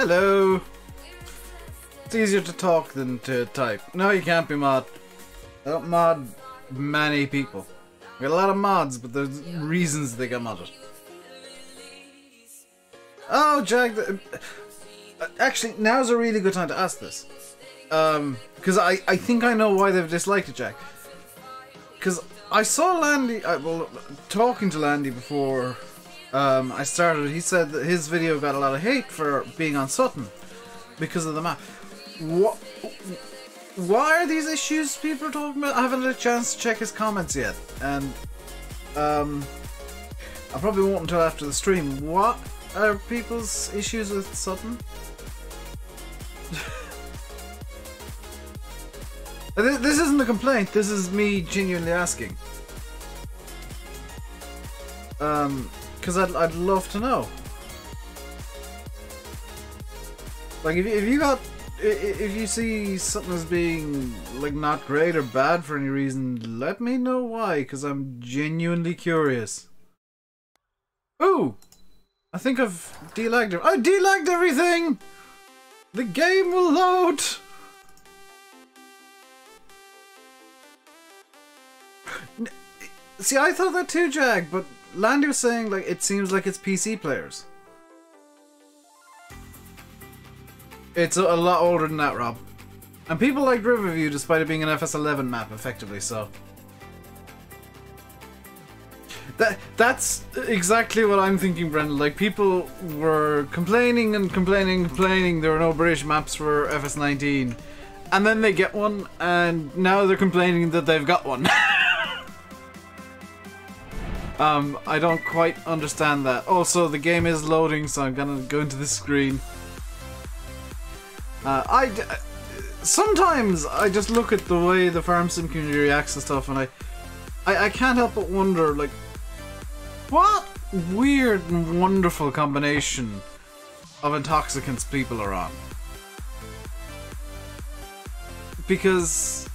Hello. It's easier to talk than to type. No, you can't be mod. I don't mod many people. We got a lot of mods, but there's reasons they got modded. Oh, Jack. Actually, now's a really good time to ask this. Because I think I know why they've disliked it, Jack. Because I saw Landy, well, talking to Landy before I started, he said that his video got a lot of hate for being on Sutton because of the map. What? Why are these issues people are talking about? I haven't had a chance to check his comments yet, and I probably won't until after the stream. What are people's issues with Sutton? This isn't a complaint, this is me genuinely asking. Because I'd love to know. Like, if you see something as being, like, not great or bad for any reason, let me know why, because I'm genuinely curious. Ooh! I think I've delagged it. I delagged everything! The game will load! See, I thought that too, Jag, but Landy was saying, like, it seems like it's PC players. It's a lot older than that, Rob. And people like Riverview despite it being an FS11 map, effectively, so... That's exactly what I'm thinking, Brendan. Like, people were complaining and complaining and complaining there were no British maps for FS19. And then they get one, and now they're complaining that they've got one. I don't quite understand that. Also, the game is loading, so I'm gonna go into the screen. Sometimes I just look at the way the farm sim community reacts to stuff, and I can't help but wonder, like, what weird and wonderful combination of intoxicants people are on. Because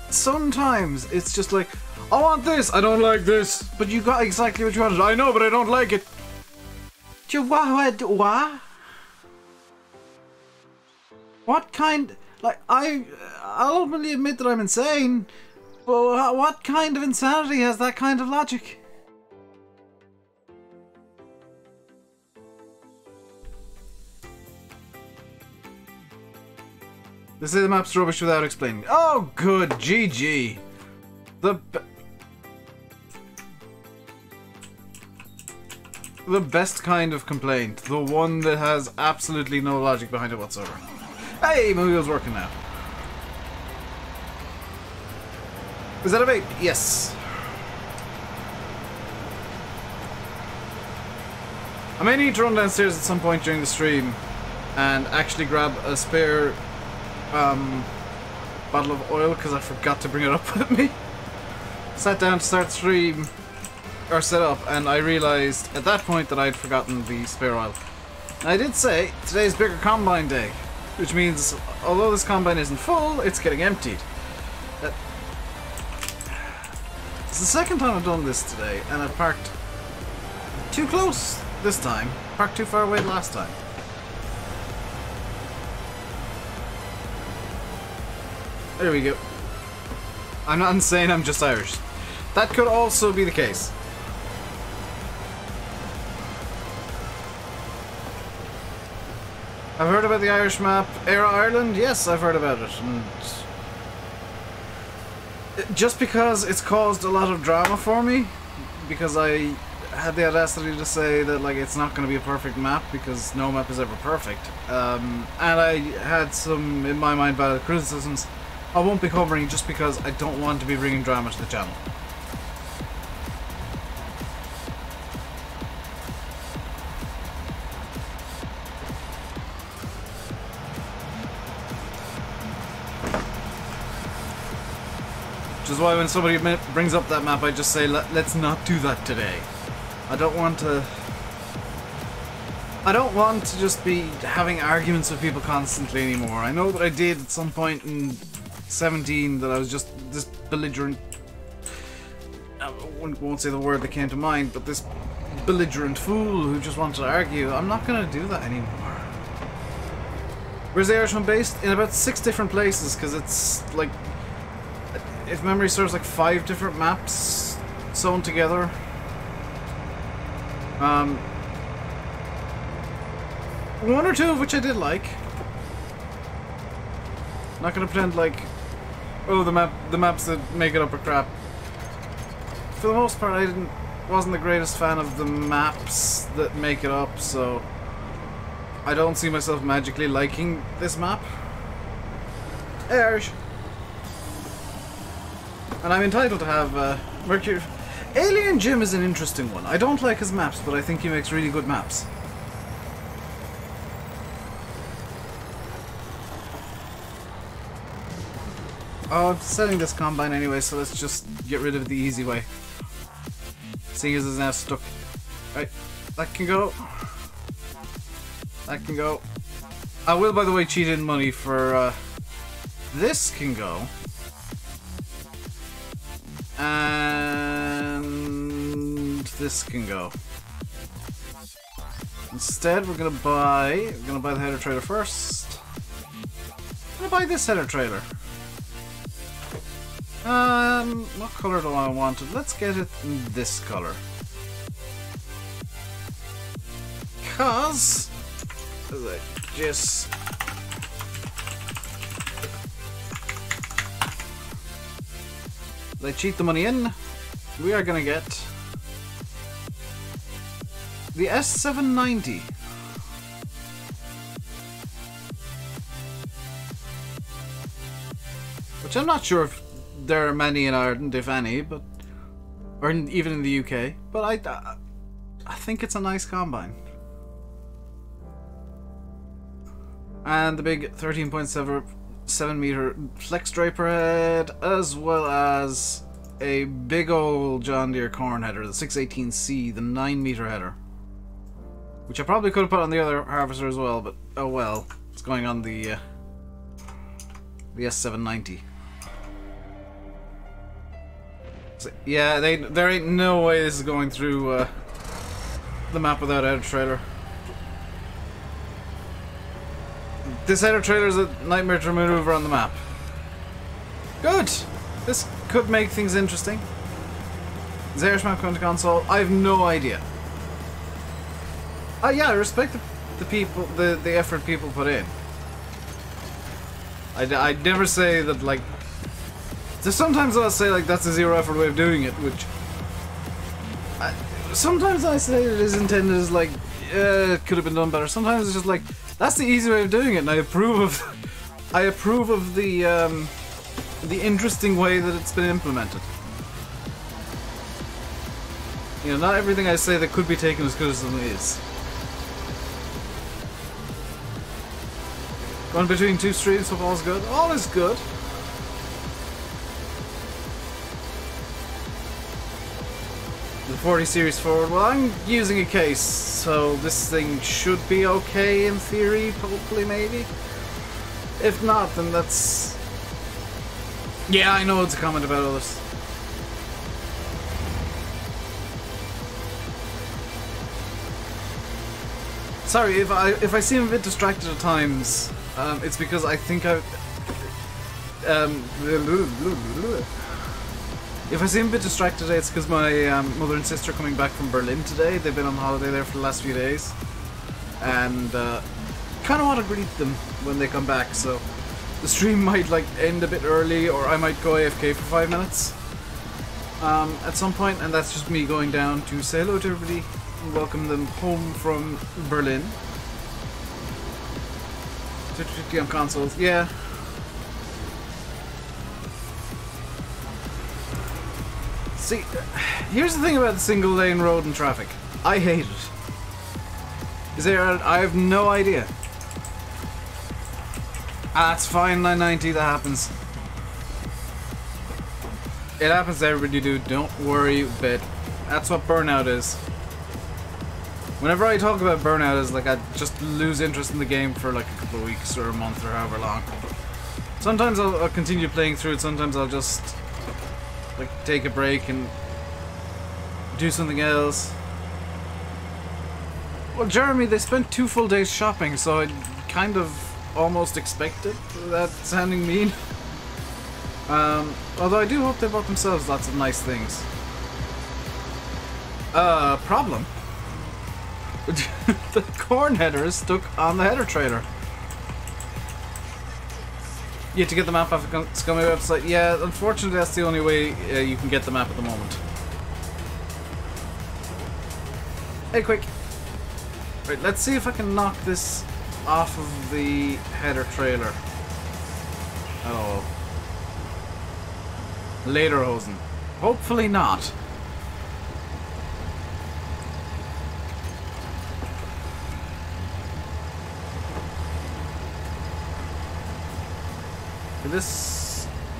sometimes it's just like, I want this, I don't like this, but you got exactly what you wanted. I know, but I don't like it. What? What kind? Like, I'll openly admit that I'm insane, but what kind of insanity has that kind of logic? They say the map's rubbish without explaining. Oh, good, GG. The best kind of complaint. The one that has absolutely no logic behind it whatsoever. Hey, my wheel's working now. Is that a bait? Yes. I may need to run downstairs at some point during the stream and actually grab a spare bottle of oil because I forgot to bring it up with me. Sat down to start stream or set up, and I realised at that point that I'd forgotten the spare oil. And I did say today's bigger combine day, which means although this combine isn't full, it's getting emptied. It's the second time I've done this today, and I've parked too close this time, parked too far away last time. There we go. I'm not insane, I'm just Irish. That could also be the case. I've heard about the Irish map, Era Ireland. Yes, I've heard about it. And just because it's caused a lot of drama for me, because I had the audacity to say that, like, it's not going to be a perfect map because no map is ever perfect, and I had some, in my mind, valid criticisms. I won't be covering just because I don't want to be bringing drama to the channel. Which is why when somebody brings up that map, I just say, let's not do that today. I don't want to just be having arguments with people constantly anymore. I know that I did at some point in 17 that I was just this belligerent, I won't say the word that came to mind, but this belligerent fool who just wanted to argue. I'm not going to do that anymore. Where's the Irish one based? In about 6 different places, because it's like, if memory serves, like 5 different maps sewn together. One or two of which I did like. Not gonna pretend like, oh, the maps that make it up are crap. For the most part, wasn't the greatest fan of the maps that make it up, so I don't see myself magically liking this map. Hey, Irish. And I'm entitled to have Mercury. Alien Jim is an interesting one. I don't like his maps, but I think he makes really good maps. Oh, I'm selling this combine anyway, so let's just get rid of the easy way. Seeing as it's now stuck. Right, that can go. That can go. I will, by the way, cheat in money for this can go. And this can go. Instead, we're gonna buy the header trailer first. I'm gonna buy this header trailer. What color do I want it? Let's get it in this color. Cause just they cheat the money in. We are gonna get the S790. Which I'm not sure if there are many in Ireland, if any, but even in the UK. But I think it's a nice combine. And the big 13.7 meter flex draper head, as well as a big old John Deere corn header, the 618C, the 9 meter header, which I probably could have put on the other harvester as well, but oh well, it's going on the S790. So, yeah, there ain't no way this is going through the map without a header trailer. This header trailer is a nightmare to maneuver on the map. Good! This could make things interesting. Is Irish map going to console? I have no idea. Yeah, I respect the people, the effort people put in. I'd never say that, like... Sometimes I'll say, like, that's a zero effort way of doing it, which... sometimes I say it is intended as, like, it could have been done better. Sometimes it's just like, that's the easy way of doing it, and I approve of the interesting way that it's been implemented. You know, not everything I say that could be taken as criticism is. Going between 2 streams, hope all's good. All is good. The 40 series forward. Well, I'm using a case, so this thing should be okay in theory, hopefully, maybe. If not, then that's... Yeah, I know it's a comment about others. Sorry, if I seem a bit distracted at times, it's because I think if I seem a bit distracted today, it's because my mother and sister are coming back from Berlin today. They've been on holiday there for the last few days, and kind of want to greet them when they come back. So the stream might like end a bit early, or I might go AFK for 5 minutes at some point, and that's just me going down to say hello to everybody and welcome them home from Berlin. 50 on consoles, yeah. See, here's the thing about the single lane road and traffic. I hate it. I have no idea. It's fine, 990, that happens. It happens to everybody, dude. Don't worry a bit. That's what burnout is. Whenever I talk about burnout, it's like I just lose interest in the game for like a couple of weeks or a month or however long. Sometimes I'll continue playing through it, sometimes I'll just like take a break and do something else. Well, Jeremy, they spent 2 full days shopping, so I kind of almost expected that sounding mean. Although I do hope they bought themselves lots of nice things. Problem. The corn header is stuck on the header trailer. You have to get the map off the Scummy website. Yeah, unfortunately that's the only way you can get the map at the moment. Hey, quick. Right, let's see if I can knock this off of the header trailer. At all. Lederhosen. Hopefully not.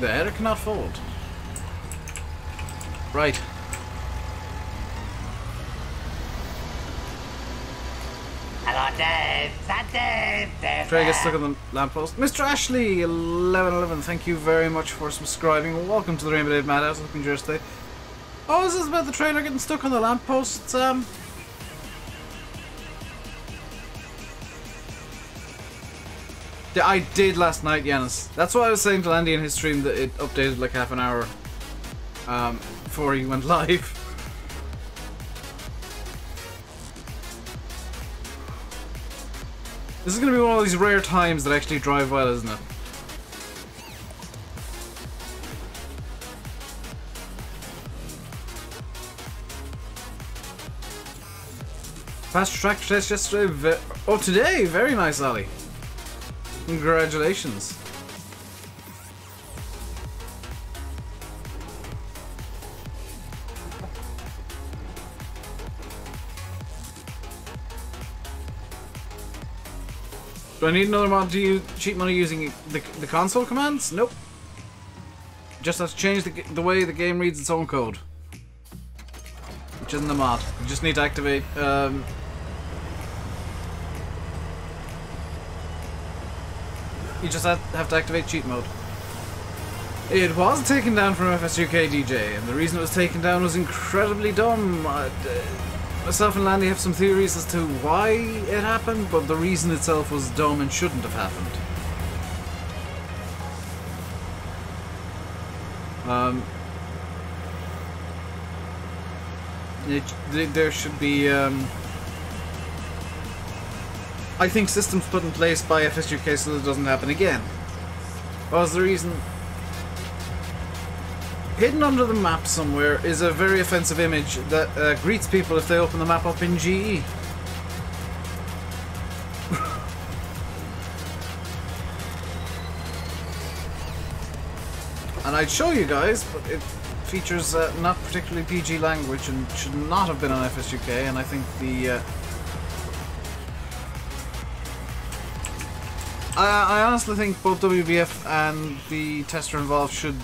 The header cannot fold. Right. Hello, Dave. That Dave. Try to get stuck on the lamppost. Mr. Ashley 1111, thank you very much for subscribing. Welcome to the RainbowDave Madhouse. Hope you enjoy your stay. Oh, is this about the trailer getting stuck on the lamppost, Sam? Yeah, I did last night, Yanis. That's why I was saying to Landy in his stream that it updated like half an hour before he went live. This is going to be one of these rare times that actually drive well, isn't it? Passed your tractor test yesterday. Oh, today! Very nice, Ali. Congratulations. Do I need another mod to cheat money using the console commands? Nope. Just have to change the way the game reads its own code. Which isn't a mod. You just need to activate... You just have to activate cheat mode. It was taken down from FSUK DJ, and the reason it was taken down was incredibly dumb. Myself and Landy have some theories as to why it happened, but the reason itself was dumb and shouldn't have happened. There should be... I think systems put in place by FSUK so that it doesn't happen again. What was the reason? Hidden under the map somewhere is a very offensive image that greets people if they open the map up in GE. And I'd show you guys, but it features not particularly PG language and should not have been on FSUK, and I think the... I honestly think both WBF and the tester involved should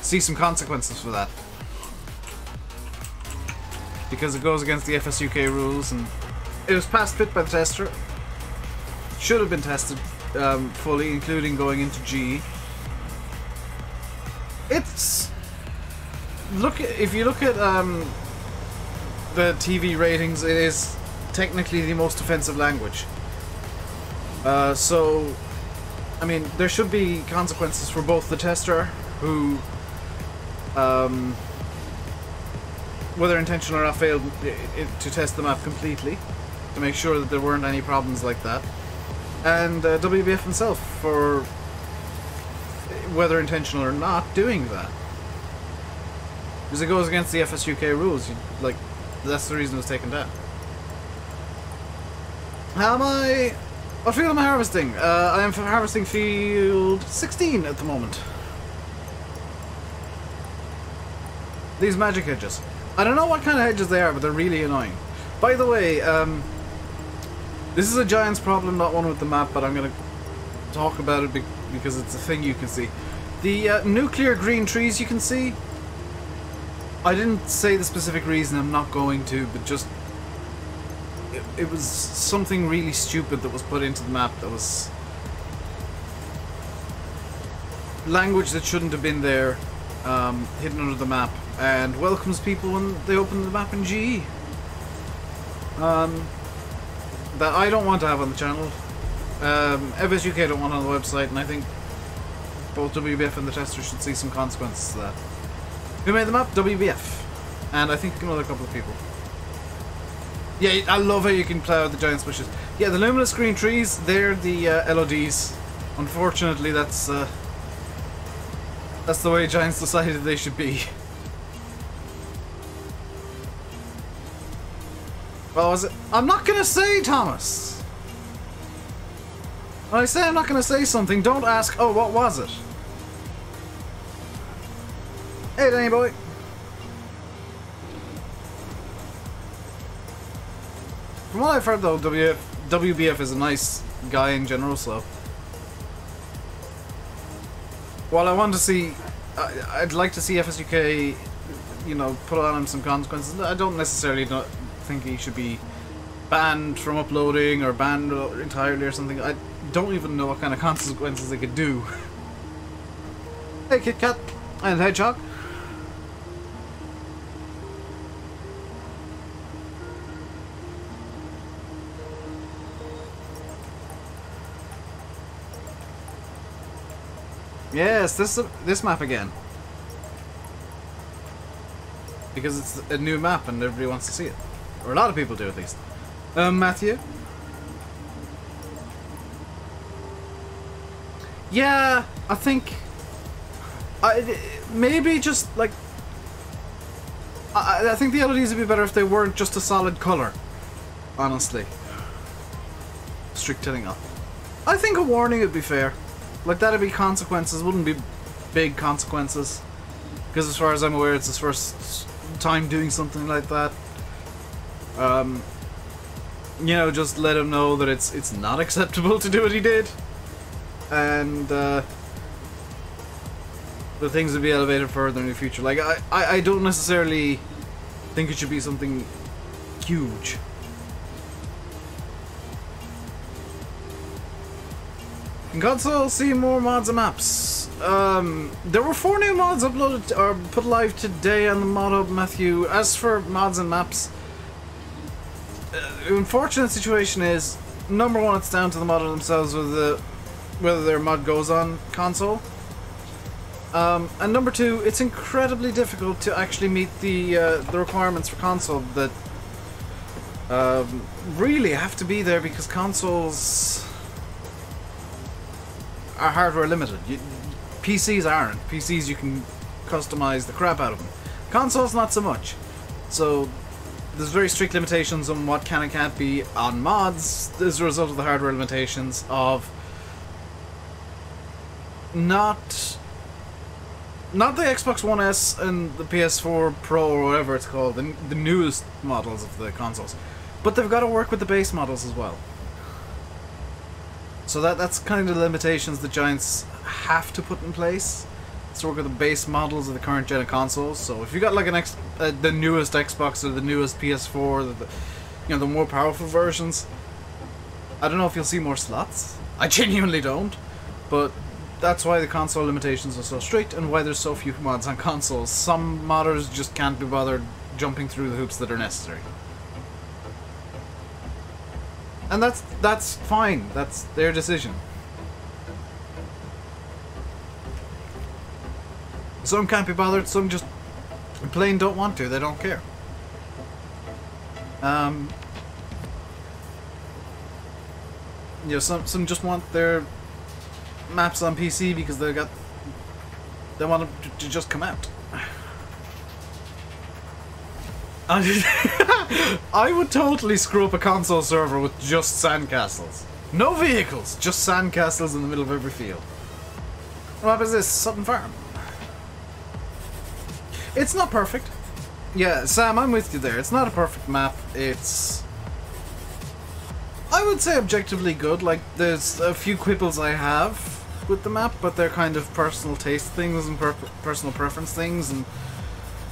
see some consequences for that. Because it goes against the FSUK rules, and it was passed fit by the tester. Should have been tested fully, including going into G. It's... if you look at the TV ratings, it is technically the most offensive language. So, I mean, there should be consequences for both the tester, who, whether intentional or not, failed to test the map completely, to make sure that there weren't any problems like that, and WBF himself, for, whether intentional or not, doing that. Because it goes against the FSUK rules, like, that's the reason it was taken down. How am I... What field am I harvesting? I am harvesting field 16 at the moment. These magic hedges. I don't know what kind of hedges they are, but they're really annoying. By the way, this is a giant's problem, not one with the map, but I'm going to talk about it because it's a thing you can see. The nuclear green trees you can see, I didn't say the specific reason, I'm not going to, but just... It was something really stupid that was put into the map that was... language that shouldn't have been there, hidden under the map, and welcomes people when they open the map in GE. that I don't want to have on the channel. FSUK don't want on the website, and I think both WBF and the tester should see some consequences to that. Who made the map? WBF. And I think another couple of people. Yeah, I love how you can play out the giant bushes. Yeah, the luminous green trees, they're the LODs. Unfortunately, that's the way Giants decided they should be. What was it? I'm not gonna say, Thomas! When I say I'm not gonna say something, don't ask, oh, what was it? Hey, Danny boy! From what I've heard though, WBF is a nice guy in general, so... While I want to see... I'd like to see FSUK, you know, put on him some consequences. I don't necessarily think he should be banned from uploading or banned entirely or something. I don't even know what kind of consequences they could do. Hey, Kit Kat and Hedgehog. Yes, this map again. Because it's a new map and everybody wants to see it. Or a lot of people do, at least. Matthew? Yeah, I think... maybe just, like... I think the LEDs would be better if they weren't just a solid colour. Honestly. Strict telling off. I think a warning would be fair. Like, that'd be consequences, wouldn't be big consequences. Because as far as I'm aware, it's his first time doing something like that. You know, just let him know that it's not acceptable to do what he did. And, the things would be elevated further in the future. Like, I don't necessarily think it should be something huge. In console, see more mods and maps. There were 4 new mods uploaded or put live today on the mod hub, Matthew. As for mods and maps, the unfortunate situation is, number one, it's down to the modder themselves whether their mod goes on console. And number two, it's incredibly difficult to actually meet the requirements for console that really have to be there because consoles are hardware limited. PCs aren't. PCs you can customize the crap out of them. Consoles not so much. So there's very strict limitations on what can and can't be on mods as a result of the hardware limitations of not the Xbox One S and the PS4 Pro or whatever it's called, the newest models of the consoles, but they've got to work with the base models as well. So that's kind of the limitations the Giants have to put in place to work with the base models of the current gen of consoles. So if you got like the newest Xbox or the newest PS4, the more powerful versions, I don't know if you'll see more slots. I genuinely don't, but that's why the console limitations are so strict and why there's so few mods on consoles. Some modders just can't be bothered jumping through the hoops that are necessary. And that's fine. That's their decision. Some can't be bothered, some just plain don't want to, they don't care. Some just want their maps on PC because they want them to just come out. I would totally screw up a console server with just sandcastles. No vehicles, just sandcastles in the middle of every field. What map is this? Sutton Farm. It's not perfect. Yeah, Sam, I'm with you there. It's not a perfect map. It's, I would say, objectively good. Like, there's a few quibbles I have with the map, but they're kind of personal taste things and personal preference things, and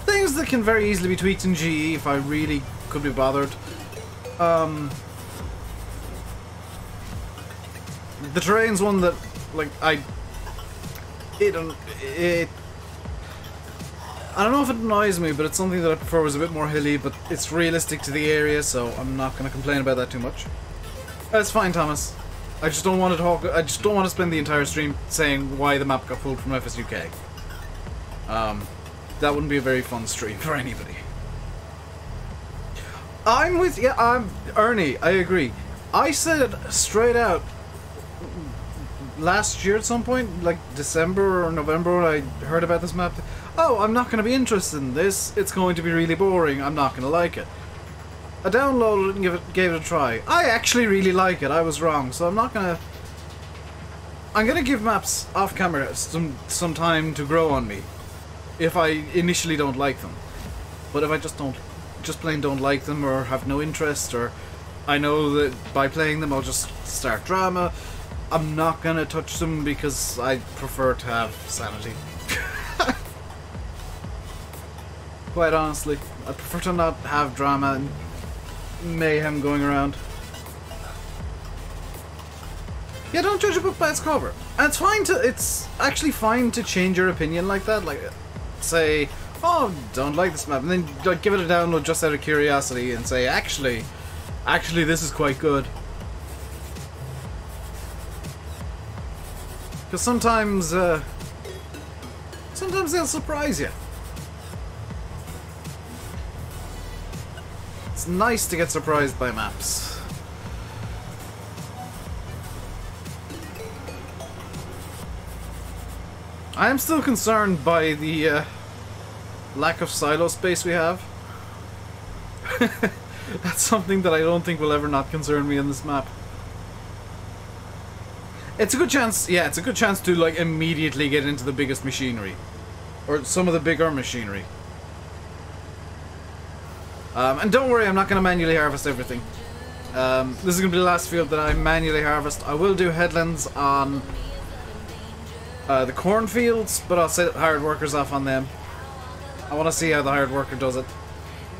things that can very easily be tweaked in GE if I really could be bothered. The terrain's one that, like, I don't know if it annoys me, but it's something that I prefer was a bit more hilly, but it's realistic to the area, so I'm not going to complain about that too much. That's fine, Thomas. I just don't want to talk. I just don't want to spend the entire stream saying why the map got pulled from FSUK. That wouldn't be a very fun stream for anybody. I'm with you. Ernie. I agree. I said straight out last year at some point, like December or November, when I heard about this map. Oh, I'm not going to be interested in this. It's going to be really boring. I'm not going to like it. I downloaded it and gave it a try. I actually really like it. I was wrong, so I'm not gonna. I'm gonna give maps off camera some time to grow on me, if I initially don't like them. But if I just plain don't like them, or have no interest, or I know that by playing them I'll just start drama, I'm not gonna touch them because I prefer to have sanity. Quite honestly, I prefer to not have drama and mayhem going around. Yeah, don't judge a book by its cover. And it's fine to. It's actually fine to change your opinion like that. Like, say, oh, don't like this map, and then like, give it a download just out of curiosity, and say, actually, this is quite good. Because sometimes they'll surprise you. It's nice to get surprised by maps. I am still concerned by the lack of silo space we have. That's something that I don't think will ever not concern me on this map. It's a good chance, yeah, it's a good chance to like immediately get into the biggest machinery. Or some of the bigger machinery. And don't worry, I'm not going to manually harvest everything. This is going to be the last field that I manually harvest. I will do headlands on the cornfields, but I'll set hired workers off on them. I want to see how the hired worker does it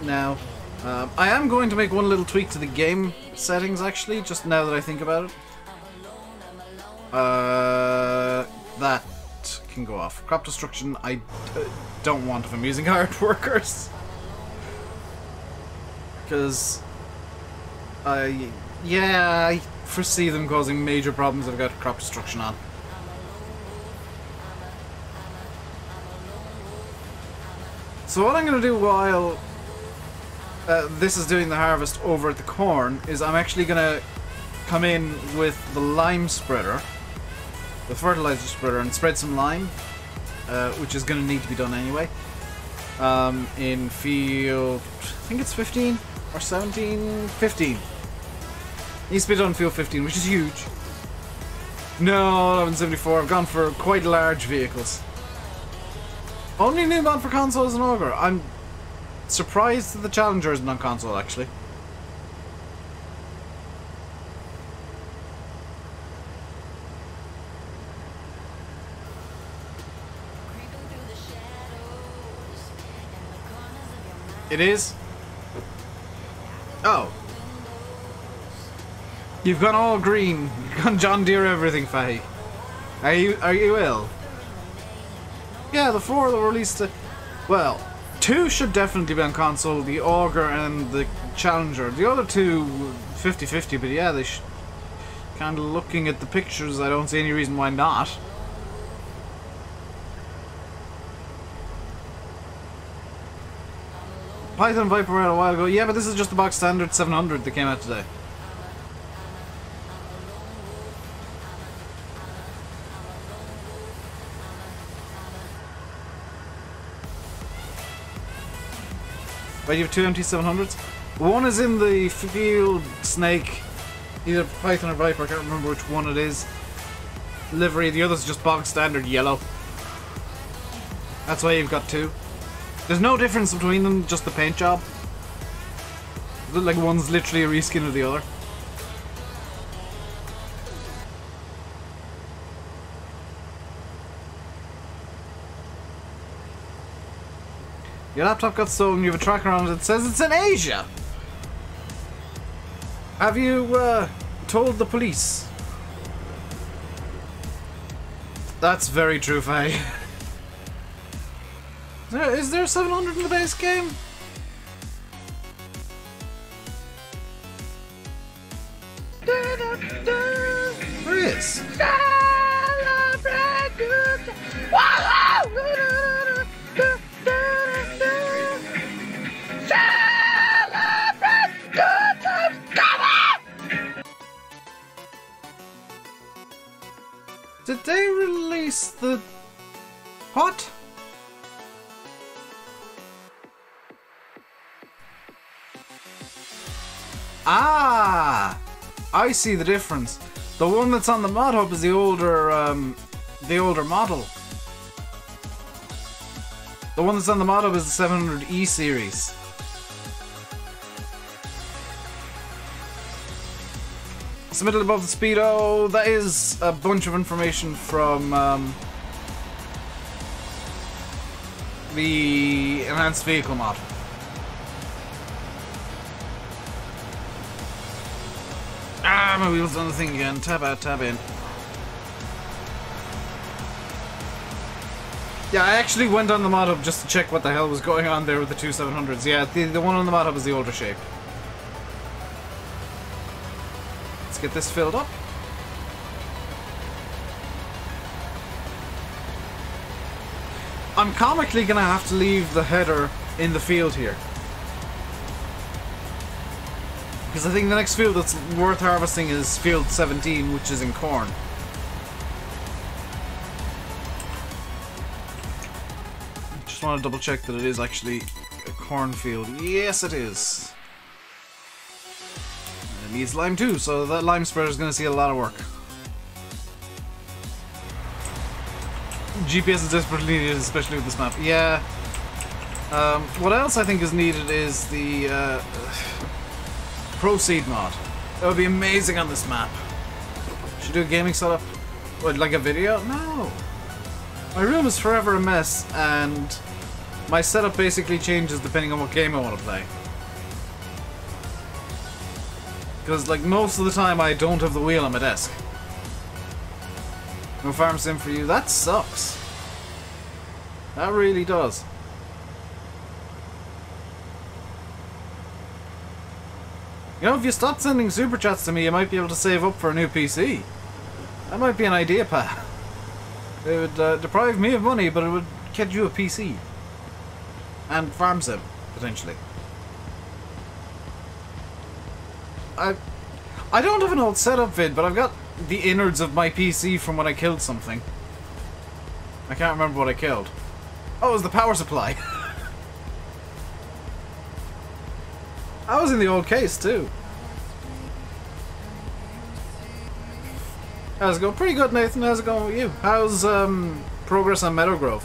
now. I am going to make one little tweak to the game settings, actually, just now that I think about it. That can go off. Crop destruction, I don't want if I'm using hired workers. Because I foresee them causing major problems if I've got crop destruction on. So what I'm going to do while this is doing the harvest over at the corn is I'm actually going to come in with the lime spreader, the fertilizer spreader, and spread some lime, which is going to need to be done anyway, in field, I think it's 15 or 17? 15. Needs to be done in field 15, which is huge. No, 1174. I've gone for quite large vehicles. Only new mod for console is an Ogre. I'm surprised that the Challenger isn't on console, actually. It is? Oh. You've gone all green. You've gone John Deere everything, Fahy. Are you ill? Yeah, the 4 that were released. Well, 2 should definitely be on console. The Augur and the Challenger. The other 2, 50-50. But yeah, they should. Kind of looking at the pictures, I don't see any reason why not. Python Viper out a while ago. Yeah, but this is just the box standard 700 that came out today. Wait, you have 2 empty 700s? One is in the field snake, either Python or Viper, I can't remember which one it is. Livery, the other's just bog standard yellow. That's why you've got 2. There's no difference between them, just the paint job. Like one's literally a reskin of the other. Your laptop got stolen, you have a tracker on it that says it's in Asia! Have you, told the police? That's very true, Faye. Is there 700 in the base game? Da -da. is. Did they release the... What? Ah! I see the difference. The one that's on the mod hub is the older model. The one that's on the mod hub is the 700E series. Submitted above the speedo. That is a bunch of information from the enhanced vehicle mod. Ah, my wheel's on the thing again. Tab out, tab in. Yeah, I actually went on the mod hub just to check what the hell was going on there with the two 700s. Yeah, the one on the mod hub is the older shape. Let's get this filled up. I'm comically gonna have to leave the header in the field here. Because I think the next field that's worth harvesting is field 17, which is in corn. Just want to double check that it is actually a cornfield. Yes, it is. And it needs lime too, so that lime spreader is going to see a lot of work. GPS is desperately needed, especially with this map. Yeah. What else I think is needed is the Proceed mod. That would be amazing on this map. Should do a gaming setup? What, like a video? No. My room is forever a mess, and my setup basically changes depending on what game I want to play. Because, like, most of the time I don't have the wheel on my desk. No farm sim for you. That sucks. That really does. You know, if you stop sending super chats to me, you might be able to save up for a new PC. That might be an idea, Pat. It would deprive me of money, but it would get you a PC. And farm sim, potentially. I don't have an old setup vid, but I've got the innards of my PC from when I killed something. I can't remember what I killed. Oh, it was the power supply. I was in the old case too. How's it going? Pretty good, Nathan. How's it going with you? How's progress on Meadowgrove?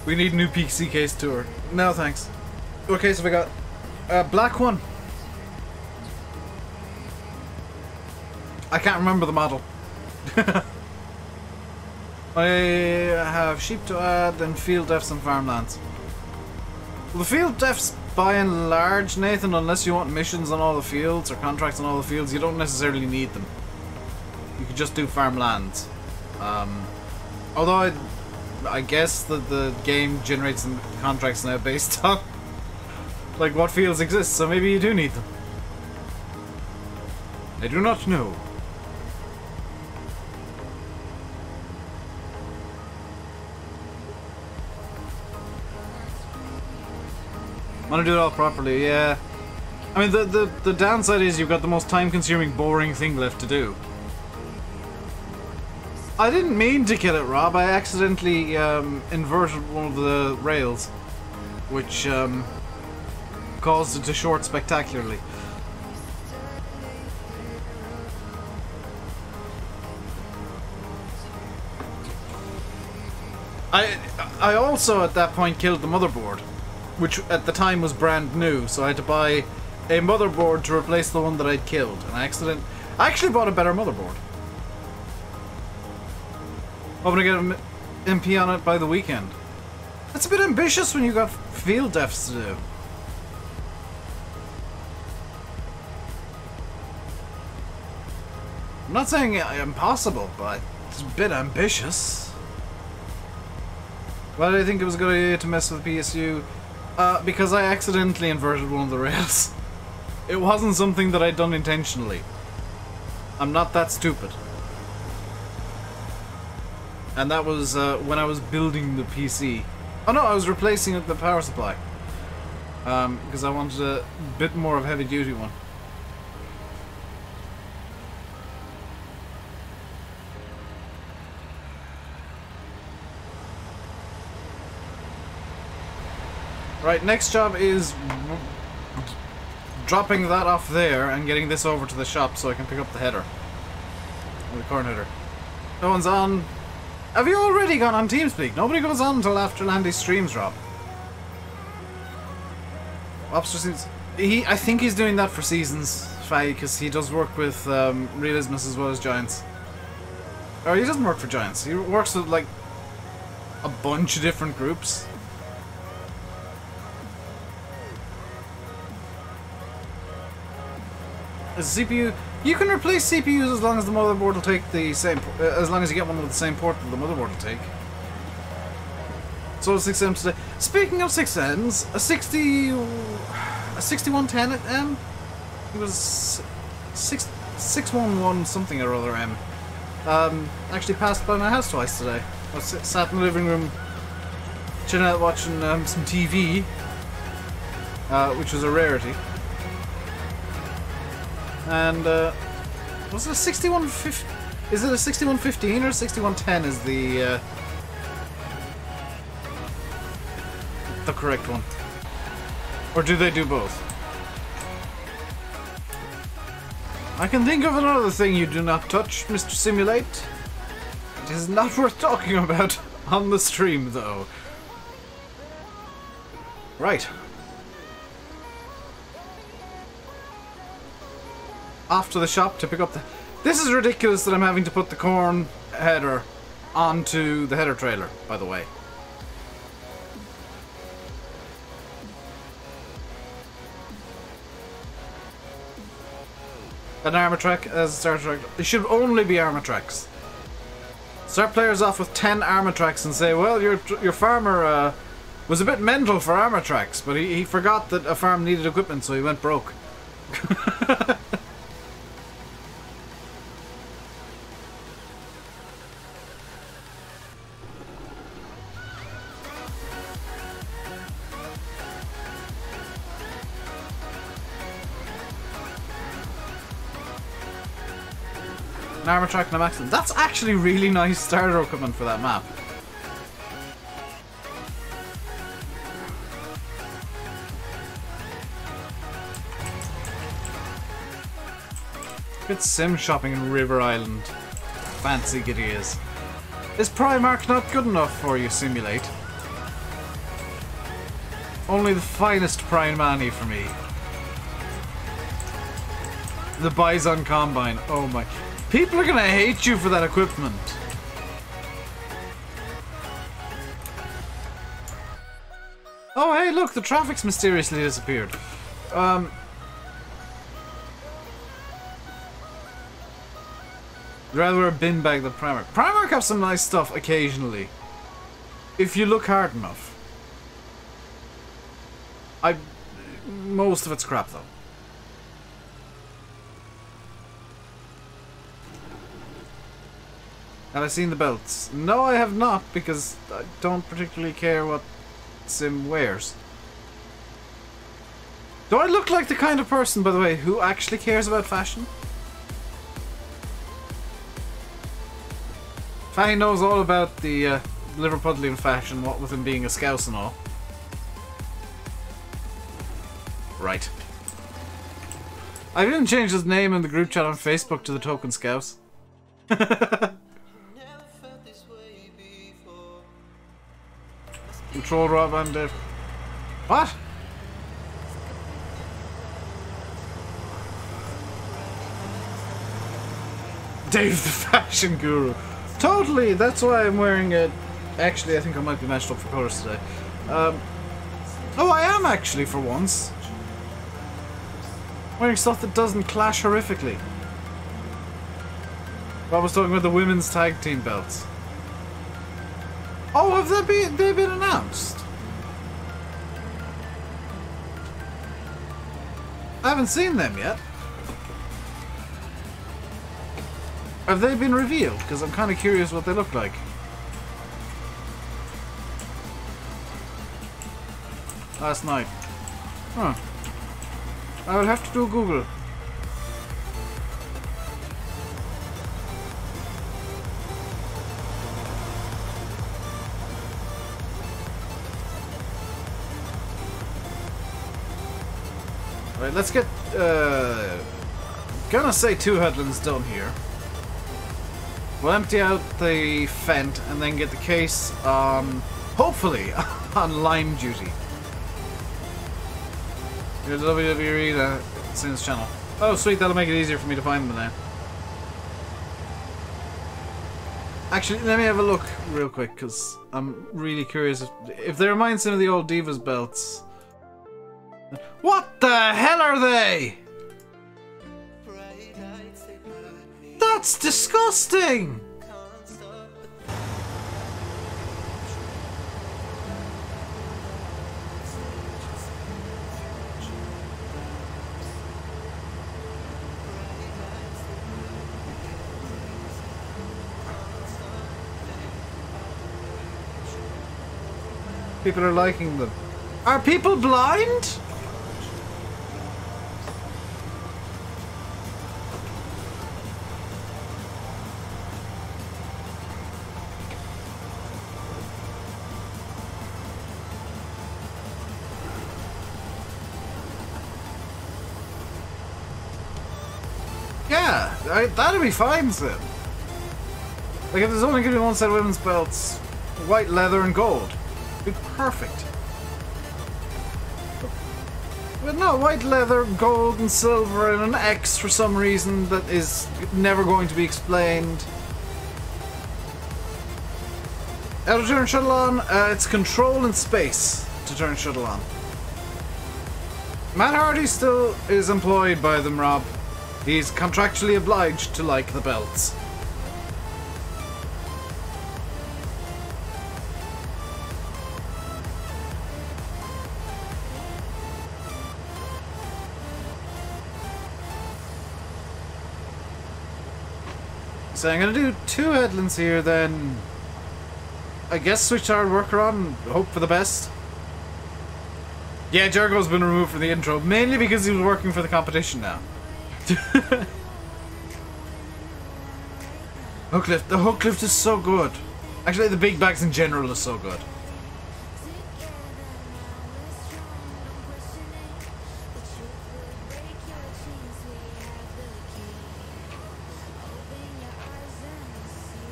We need a new PC case tour. No, thanks. What case have we got? Black one. I can't remember the model. I have sheep to add, then field defs and farmlands. Well, the field defs, by and large, Nathan, unless you want missions on all the fields or contracts on all the fields, you don't necessarily need them. You could just do farmlands. Although I guess that the game generates some contracts now based on like what fields exist, so maybe you do need them. I do not know. Want to do it all properly, yeah. I mean, the downside is you've got the most time-consuming, boring thing left to do. I didn't mean to kill it, Rob. I accidentally inverted one of the rails, which caused it to short spectacularly. I also at that point killed the motherboard, which at the time was brand new, so I had to buy a motherboard to replace the one that I'd killed. And I actually bought a better motherboard. Hoping to get an MP on it by the weekend. That's a bit ambitious when you got field defs to do. I'm not saying impossible, but it's a bit ambitious. Why did I think it was a good idea to mess with PSU? Because I accidentally inverted one of the rails. It wasn't something that I'd done intentionally. I'm not that stupid. And that was when I was building the PC. Oh no, I was replacing the power supply. Because I wanted a bit more of a heavy duty one. Right, next job is dropping that off there and getting this over to the shop so I can pick up the header. Or the corn header. No one's on. Have you already gone on TeamSpeak? Nobody goes on until after Landy's streams drop. Lobster seems... I think he's doing that for seasons, Faye, because he does work with Realismus as well as Giants. Or he doesn't work for Giants. He works with, like, a bunch of different groups. As a CPU, you can replace CPUs as long as the motherboard will take the same, as long as you get one with the same port that the motherboard will take. So 6M today. Speaking of 6Ms, a 6110M, it was 611 something or other M. Actually passed by my house twice today. I sat in the living room, chilling out watching some TV, which was a rarity. And, was it a 6150? Is it a 6115 or 6110 is the correct one? Or do they do both? I can think of another thing you do not touch, Mr. Simulate. It is not worth talking about on the stream, though. Right. Off to the shop to pick up the... This is ridiculous that I'm having to put the corn header onto the header trailer, by the way. An armor track as a starter track. It should only be armor tracks. Start players off with 10 armor tracks and say, well, your farmer was a bit mental for armor tracks, but he forgot that a farm needed equipment, so he went broke. An armor track and a maximum. That's actually really nice starter equipment for that map. Good sim shopping in River Island. Fancy giddy is. Is Primark not good enough for you, Simulate? Only the finest Prime Manny for me. The Bison Combine. Oh my... People are gonna hate you for that equipment. Oh hey, look, the traffic's mysteriously disappeared. Rather a bin bag than Primark. Primark have some nice stuff occasionally. If you look hard enough. Most of it's crap though. Have I seen the belts? No, I have not, because I don't particularly care what Sim wears. Do I look like the kind of person, by the way, who actually cares about fashion? Fanny knows all about the Liverpudlian fashion, what with him being a scouse and all. Right. I didn't change his name in the group chat on Facebook to the Token Scouse. Control Rob and Dave. What? Dave the fashion guru. Totally, that's why I'm wearing it. Actually, I think I might be matched up for colours today. Oh, I am actually for once. Wearing stuff that doesn't clash horrifically. Rob was talking about the women's tag team belts. Oh, have they been announced? I haven't seen them yet. Have they been revealed? Because I'm kind of curious what they look like. Last night. Huh. I will have to do a Google. Right, let's get, gonna say 2 headlands done here. We'll empty out the Fent and then get the case on, hopefully, on line duty. Your WWE Sins channel. Oh sweet, that'll make it easier for me to find them now. Actually, let me have a look real quick, because I'm really curious if they remind some of the old Divas belts. What the hell are they? That's disgusting! People are liking them. Are people blind? Yeah, that'd be fine then. Like if there's only going to be one set of women's belts, white leather and gold. It'd be perfect. But no, white leather, gold and silver and an X for some reason that is never going to be explained. How to turn shuttle on? It's control and space to turn shuttle on. Matt Hardy still is employed by them, Rob. He's contractually obliged to like the belts. So I'm gonna do 2 headlands here, then I guess switch our worker on, hope for the best. Yeah, Jericho's been removed from the intro, mainly because he was working for the competition now. Hook lift. The hook lift is so good. Actually, the big bags in general is so good.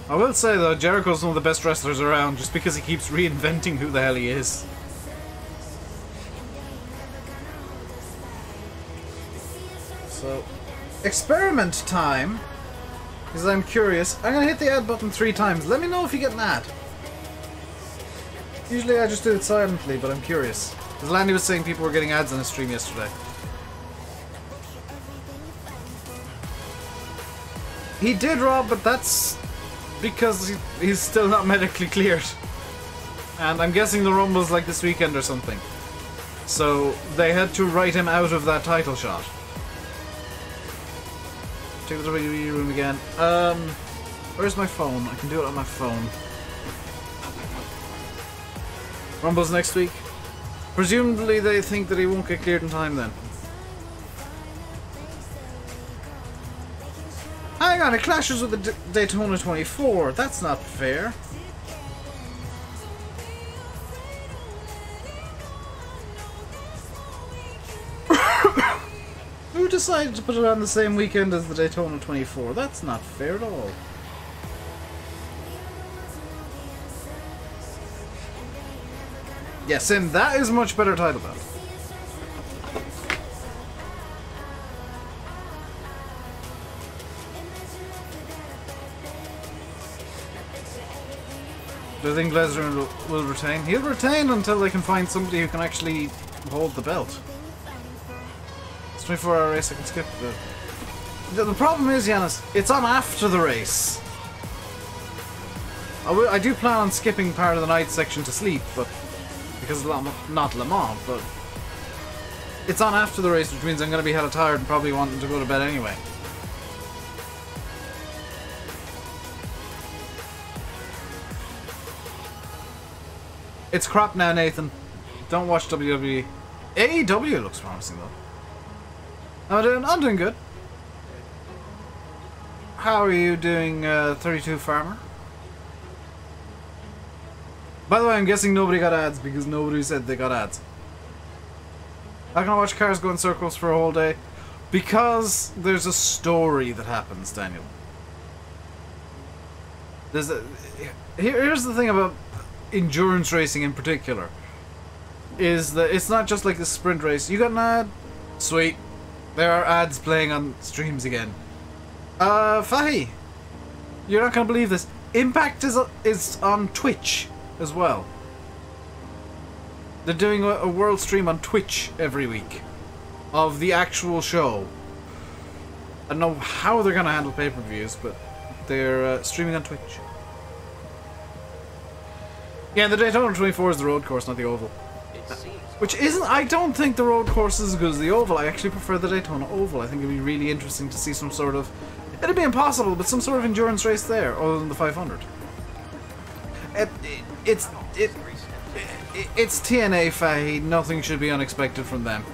I will say though, Jericho's one of the best wrestlers around just because he keeps reinventing who the hell he is. So, experiment time. Because I'm curious. I'm going to hit the add button 3 times. Let me know if you get an ad. Usually I just do it silently, but I'm curious. Because Landy was saying people were getting ads on his stream yesterday. He did, Rob, but that's because he's still not medically cleared. And I'm guessing the Rumble's like this weekend or something. So they had to write him out of that title shot. Take the WWE room again. Where's my phone? I can do it on my phone. Rumble's next week. Presumably they think that he won't get cleared in time then. Hang on, it clashes with the Daytona 24. That's not fair. Who decided to put it on the same weekend as the Daytona 24? That's not fair at all. Yeah, Sim, that is a much better title belt. Do I think Lesnar will retain? He'll retain until they can find somebody who can actually hold the belt. It's 24-hour race, I can skip the problem is, Yanis, it's on after the race. I do plan on skipping part of the night section to sleep, but because it's not Le Mans, but it's on after the race, which means I'm going to be hella tired and probably wanting to go to bed anyway. It's crap now, Nathan. Don't watch WWE. AEW looks promising though. I'm doing good. How are you doing, 32 Farmer? By the way, I'm guessing nobody got ads because nobody said they got ads. How can I watch cars go in circles for a whole day? Because there's a story that happens, Daniel. Here's the thing about endurance racing in particular. Is that it's not just like the sprint race. You got an ad? Sweet. There are ads playing on streams again. Fahy, you're not gonna believe this. Impact is on Twitch as well. They're doing a world stream on Twitch every week of the actual show. I don't know how they're gonna handle pay-per-views, but they're streaming on Twitch. Yeah, the Daytona 24 is the road course, not the oval. Which isn't... I don't think the road course is as good as the oval. I actually prefer the Daytona oval. I think it'd be really interesting to see some sort of... It'd be impossible, but some sort of endurance race there, other than the 500. It's TNA, Fahy. Nothing should be unexpected from them.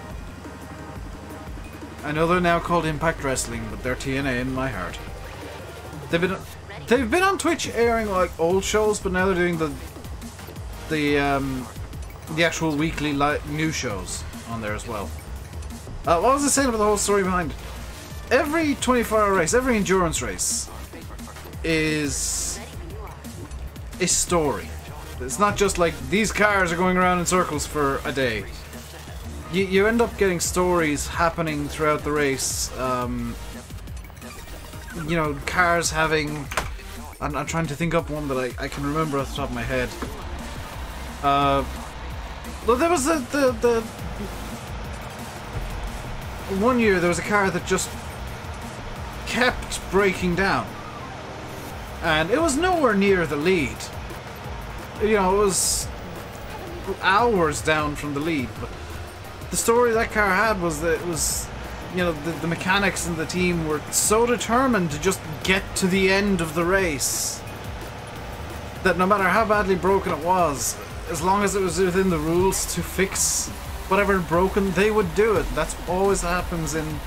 I know they're now called Impact Wrestling, but they're TNA in my heart. They've been on Twitch airing like old shows, but now they're doing the actual weekly new shows on there as well. What was I saying about the whole story behind it? Every 24-hour race, every endurance race is a story. It's not just like these cars are going around in circles for a day. You end up getting stories happening throughout the race. You know, cars having... I'm trying to think up one that I can remember off the top of my head. Well, there was the one year there was a car that just kept breaking down, and it was nowhere near the lead. You know, it was hours down from the lead. But the story that car had was that it was, you know, the mechanics and the team were so determined to just get to the end of the race that no matter how badly broken it was, as long as it was within the rules to fix whatever had broken, they would do it. That's always happens in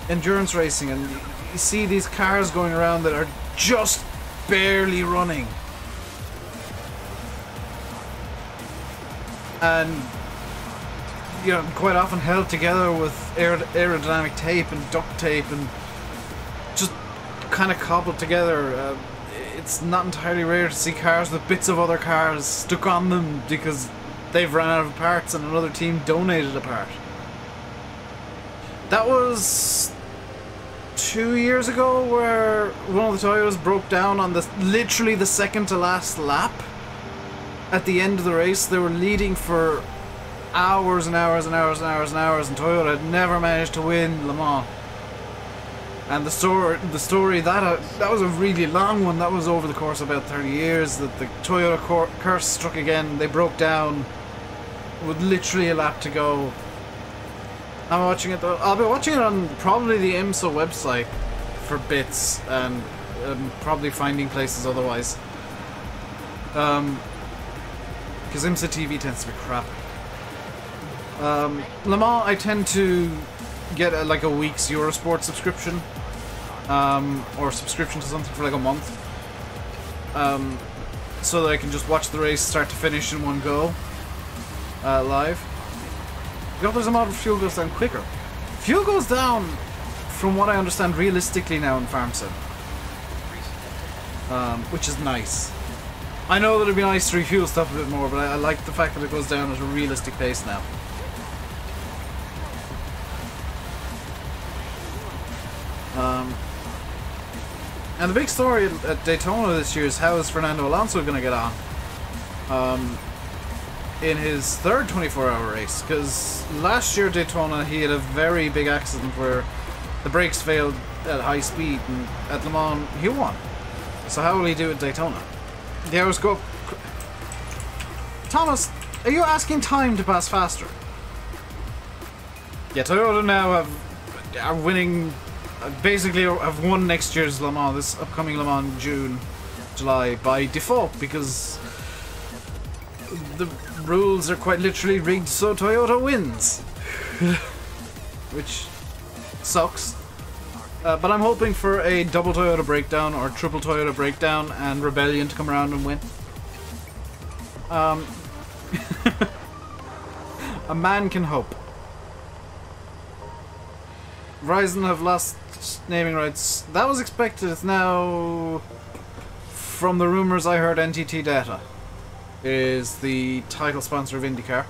endurance racing, and you see these cars going around that are just barely running. And, you know, quite often held together with aerodynamic tape and duct tape and just kind of cobbled together. It's not entirely rare to see cars with bits of other cars stuck on them because they've run out of parts and another team donated a part. That was 2 years ago where one of the Toyotas broke down on literally the second to last lap. At the end of the race, they were leading for hours and hours and hours and hours and hours, and Toyota had never managed to win Le Mans. And the story that was a really long one. That was over the course of about 30 years. That the Toyota curse struck again. They broke down with literally a lap to go. I'm watching it though. I'll be watching it on probably the IMSA website for bits, and probably finding places otherwise. Because IMSA TV tends to be crap. Le Mans, I tend to get like a week's Eurosport subscription, or subscription to something for like a month, so that I can just watch the race start to finish in one go, live. You know, there's a model fuel goes down quicker. Fuel goes down, from what I understand, realistically now in Farm Sim, which is nice. I know that it'd be nice to refuel stuff a bit more, but I like the fact that it goes down at a realistic pace now. And the big story at Daytona this year is how is Fernando Alonso going to get on in his third 24-hour race, because last year at Daytona he had a very big accident where the brakes failed at high speed, and at Le Mans he won. So how will he do at Daytona? The hours go... Thomas, are you asking time to pass faster? Yeah, Toyota now are winning... basically have won next year's Le Mans, this upcoming Le Mans in June, July, by default, because the rules are quite literally rigged so Toyota wins. Which sucks. But I'm hoping for a double Toyota breakdown or triple Toyota breakdown and Rebellion to come around and win. A man can hope. Verizon have lost naming rights. That was expected. It's now, from the rumors I heard, NTT Data is the title sponsor of IndyCar.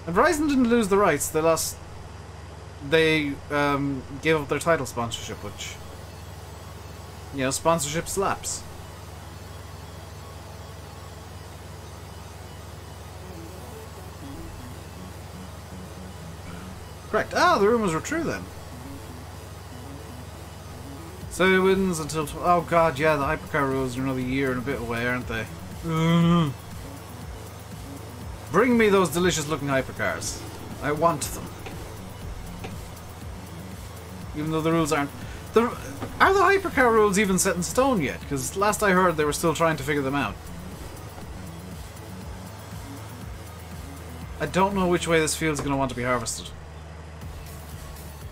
And Verizon didn't lose the rights. They lost. They gave up their title sponsorship, which, you know, sponsorship slaps. Correct. Ah, the rumors were true then. So it wins until... oh god, yeah, the hypercar rules are another year and a bit away, aren't they? Bring me those delicious looking hypercars. I want them. Even though the rules aren't... are the hypercar rules even set in stone yet? Because last I heard they were still trying to figure them out. I don't know which way this field's going to want to be harvested.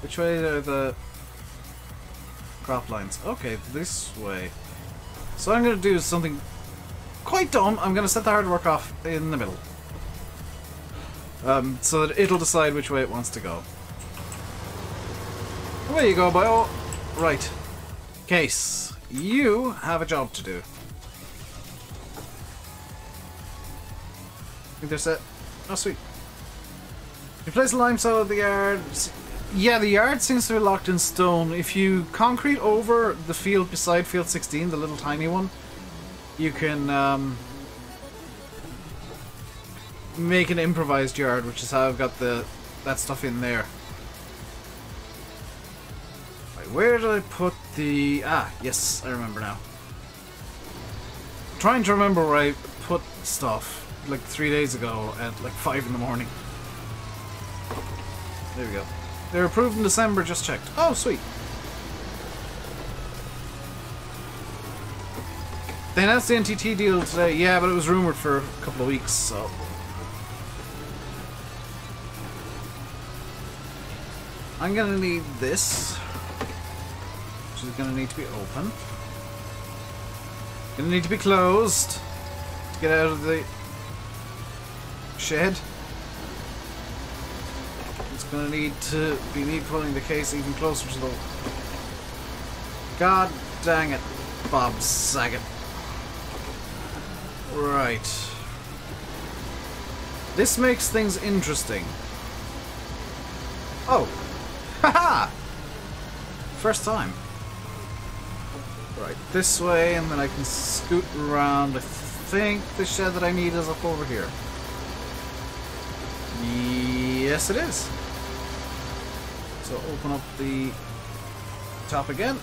Which way are the crop lines? Okay, this way. So what I'm going to do is something quite dumb. I'm going to set the hard work off in the middle. So that it'll decide which way it wants to go. Away you go, boy. Right. Case, you have a job to do. I think they're set. Oh, sweet. You place a lime soil at the yard. Yeah, the yard seems to be locked in stone. If you concrete over the field beside field 16, the little tiny one, you can make an improvised yard, which is how I've got that stuff in there. Right, where did I put the... ah, yes, I remember now. I'm trying to remember where I put stuff like 3 days ago at like 5 in the morning. There we go. They were approved in December, just checked. Oh, sweet. They announced the NTT deal today. Yeah, but it was rumored for a couple of weeks, so... I'm gonna need this, which is gonna need to be open. Gonna need to be closed to get out of the shed. It's gonna need to be me pulling the case even closer to the... god dang it, Bob Saget. Right. This makes things interesting. Oh! Haha! First time. Right, this way, and then I can scoot around. I think the shed that I need is up over here. Yes, it is. So open up the top again.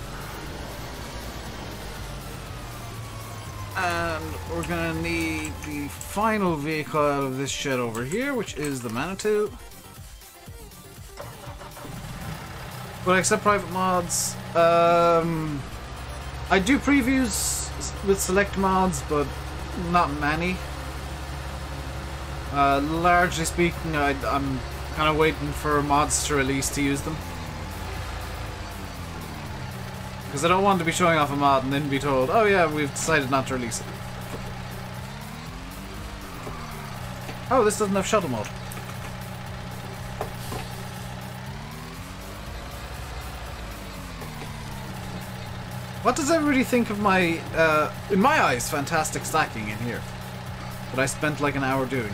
And we're gonna need the final vehicle out of this shed over here, which is the Manitou. Will I accept private mods? I do previews with select mods, but not many. Largely speaking, I'm kind of waiting for mods to release to use them. Because I don't want to be showing off a mod and then be told, oh yeah, we've decided not to release it. Oh, this doesn't have shuttle mode. What does everybody think of my, in my eyes, fantastic stacking in here? That I spent like an hour doing.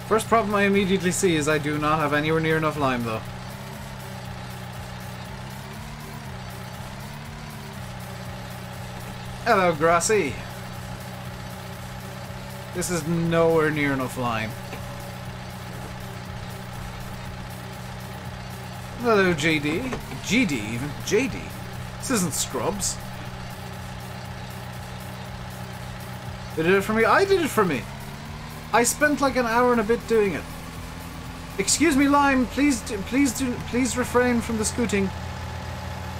First problem I immediately see is I do not have anywhere near enough lime, though. Hello, Grassy. This is nowhere near enough lime. Hello, JD. GD, even. JD. This isn't Scrubs. They did it for me. I did it for me. I spent like an hour and a bit doing it. Excuse me, Lime. Please refrain from the scooting.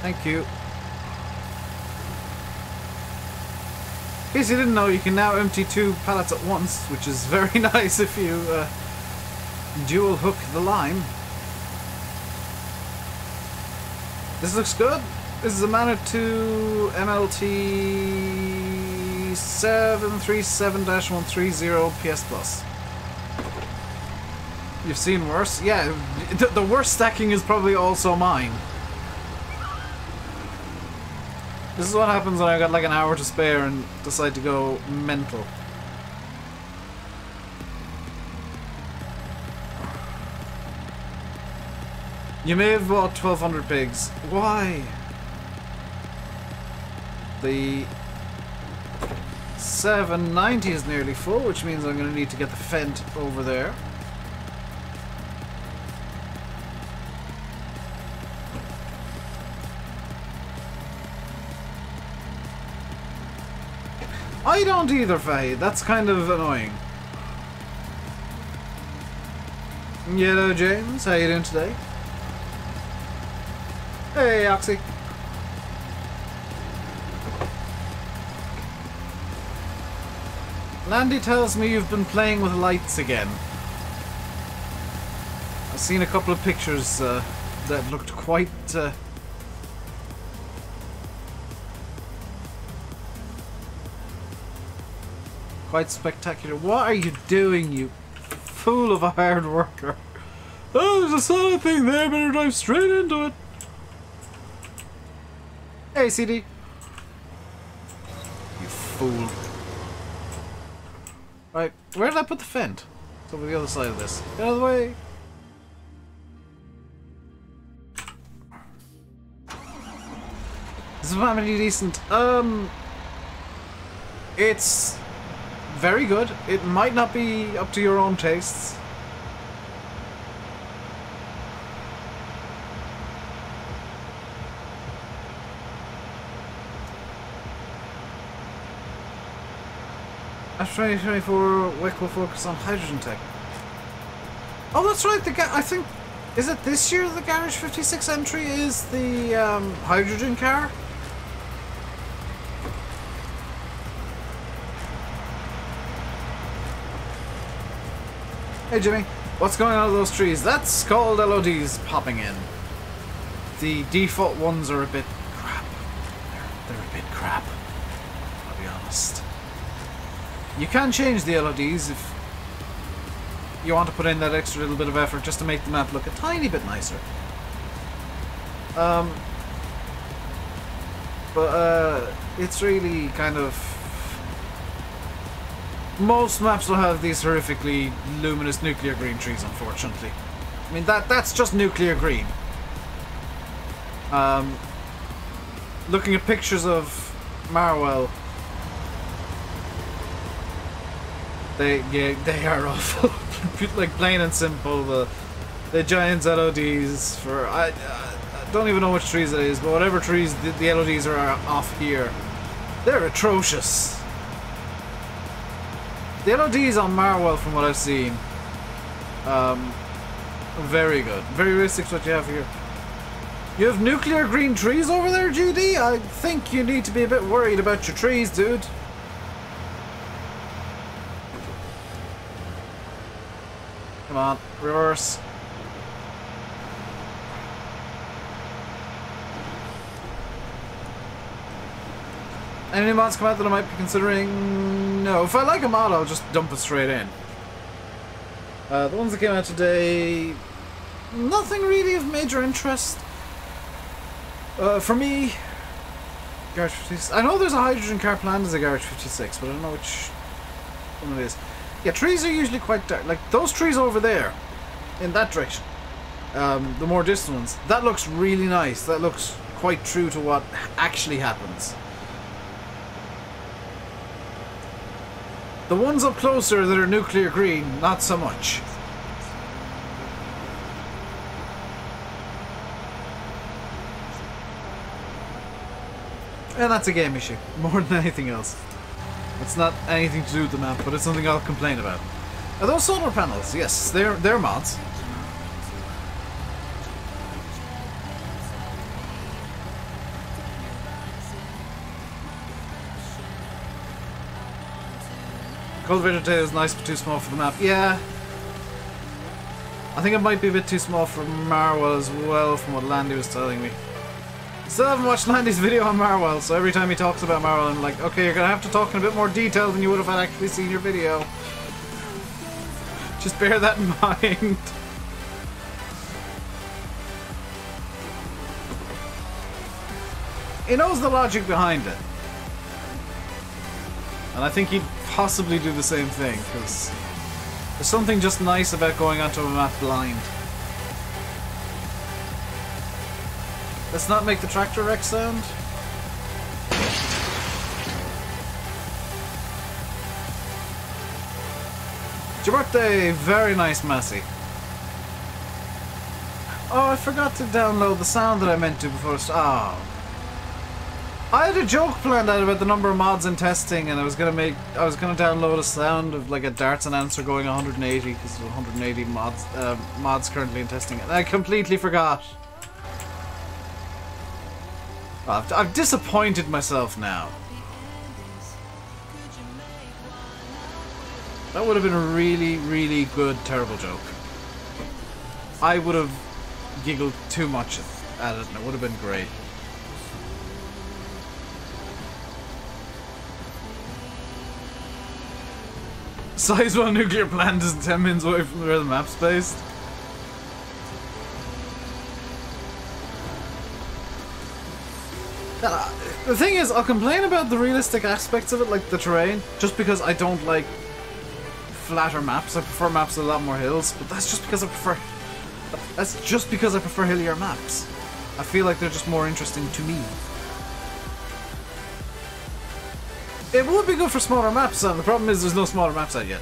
Thank you. In case you didn't know, you can now empty 2 pallets at once, which is very nice if you dual hook the lime. This looks good. This is a Manitou MLT 737-130 PS Plus. You've seen worse? Yeah, the worst stacking is probably also mine. This is what happens when I got like an hour to spare and decide to go mental. You may have bought 1,200 pigs. Why? The 790 is nearly full, which means I'm going to need to get the Fent over there. I don't either, Faye. That's kind of annoying. Hello, James. How you doing today? Hey, Oxy. Landy tells me you've been playing with lights again. I've seen a couple of pictures that looked quite... quite spectacular. What are you doing, you fool of a hard worker? Oh, there's a solid thing there, better dive straight into it. Hey, CD. You fool. Right, where did I put the Fent? It's over the other side of this. Get out of the way. This is pretty decent. It's very good. It might not be up to your own tastes. After 2024, WEC will focus on hydrogen tech. Oh, that's right. I think, is it this year the Garage 56 entry is the hydrogen car? Hey Jimmy, what's going on with those trees? That's called LODs popping in. The default ones are a bit crap. They're a bit crap. I'll be honest. You can change the LODs if you want to put in that extra little bit of effort just to make the map look a tiny bit nicer. But it's really kind of... Most maps will have these horrifically luminous nuclear green trees, unfortunately. I mean, that's just nuclear green. Looking at pictures of Marwell, they are awful. Like, plain and simple. The Giants LODs for... I don't even know which trees it is, but whatever trees the LODs are off here, they're atrocious. The LODs on Marwell, from what I've seen, very good. Very realistic what you have here. You have nuclear green trees over there, GD? I think you need to be a bit worried about your trees, dude. Come on, reverse. Any new mods come out that I might be considering? No. If I like a mod, I'll just dump it straight in. The ones that came out today, nothing really of major interest. For me, Garage 56. I know there's a hydrogen car planned as a Garage 56, but I don't know which one it is. Yeah, trees are usually quite dark. Like those trees over there, in that direction, the more distant ones. That looks really nice. That looks quite true to what actually happens. The ones up closer that are nuclear green, not so much. And that's a game issue, more than anything else. It's not anything to do with the map, but it's something I'll complain about. Are those solar panels? Yes, they're mods. Cultivator Tail is nice but too small for the map. Yeah. I think it might be a bit too small for Marwell as well, from what Landy was telling me. Still haven't watched Landy's video on Marwell, so every time he talks about Marwell, I'm like, okay, you're gonna have to talk in a bit more detail than you would have had actually seen your video. Just bear that in mind. He knows the logic behind it. And I think he'd possibly do the same thing, because there's something just nice about going onto a map blind. Let's not make the tractor wreck sound. It's your birthday! Very nice, Massey. Oh, I forgot to download the sound that I meant to before. Oh. I had a joke planned out about the number of mods in testing, and I was gonna download a sound of like a darts and answer going 180 because there's 180 mods currently in testing, and I completely forgot. I've disappointed myself now. That would have been a really, really good, terrible joke. I would have giggled too much at it, and it would have been great. Sizewell nuclear plant is 10 minutes away from where the map's based. The thing is, I'll complain about the realistic aspects of it, like the terrain, just because I don't like flatter maps. I prefer maps with a lot more hills, but that's just because I prefer hillier maps. I feel like they're just more interesting to me. It would be good for smaller maps, and the problem is there's no smaller maps out yet.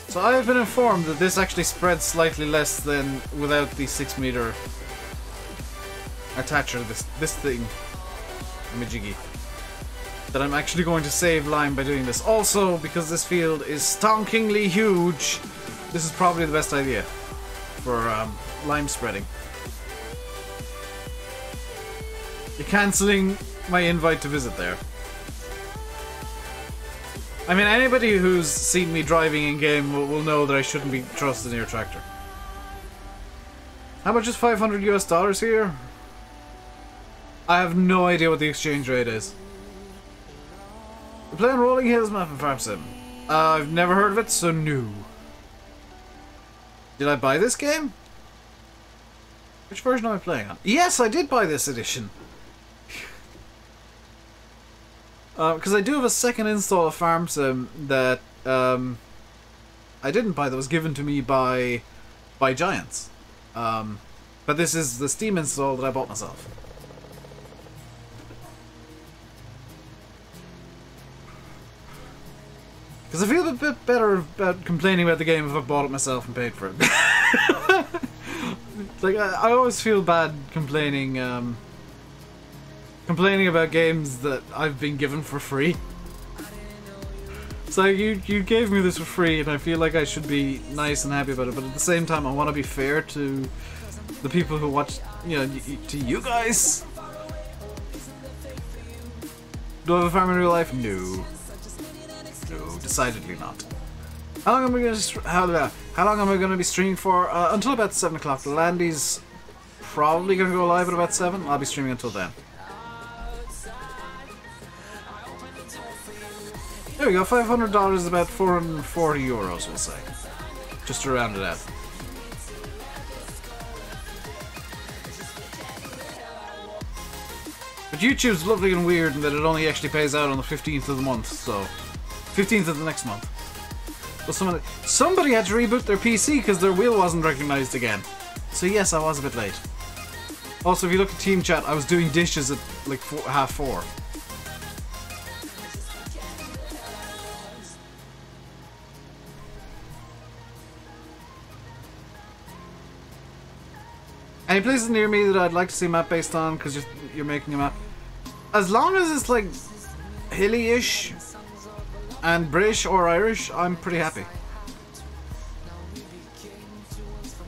So I have been informed that this actually spreads slightly less than without the 6-meter attacher, this thing, Majiggy. That I'm actually going to save lime by doing this. Also, because this field is stonkingly huge, this is probably the best idea for lime spreading. You're cancelling my invite to visit there. I mean, anybody who's seen me driving in-game will know that I shouldn't be trusted near a tractor. How much is $500 US here? I have no idea what the exchange rate is. We're playing Rolling Hills map in Farm Sim. I've never heard of it, so no. Did I buy this game? Which version am I playing on? Yes, I did buy this edition. Because I do have a second install of Farm Sim that I didn't buy, that was given to me by Giants. But this is the Steam install that I bought myself. Because I feel a bit better about complaining about the game if I bought it myself and paid for it. Like, I always feel bad complaining about games that I've been given for free. So you gave me this for free, and I feel like I should be nice and happy about it, but at the same time I want to be fair to the people who watch, you know, to you guys. Do I have a farm in real life? No. No, decidedly not. How long am I going to be streaming for? Until about 7 o'clock. Landy's probably going to go live at about 7. I'll be streaming until then. There we go, $500 is about 440 euros, we'll say. Just to round it out. But YouTube's lovely and weird in that it only actually pays out on the 15th of the month, so... 15th of the next month. Well, somebody had to reboot their PC because their wheel wasn't recognised again. So yes, I was a bit late. Also, if you look at Team Chat, I was doing dishes at like 4:30. Any places near me that I'd like to see a map based on because you're making a map? As long as it's like hilly-ish and British or Irish, I'm pretty happy.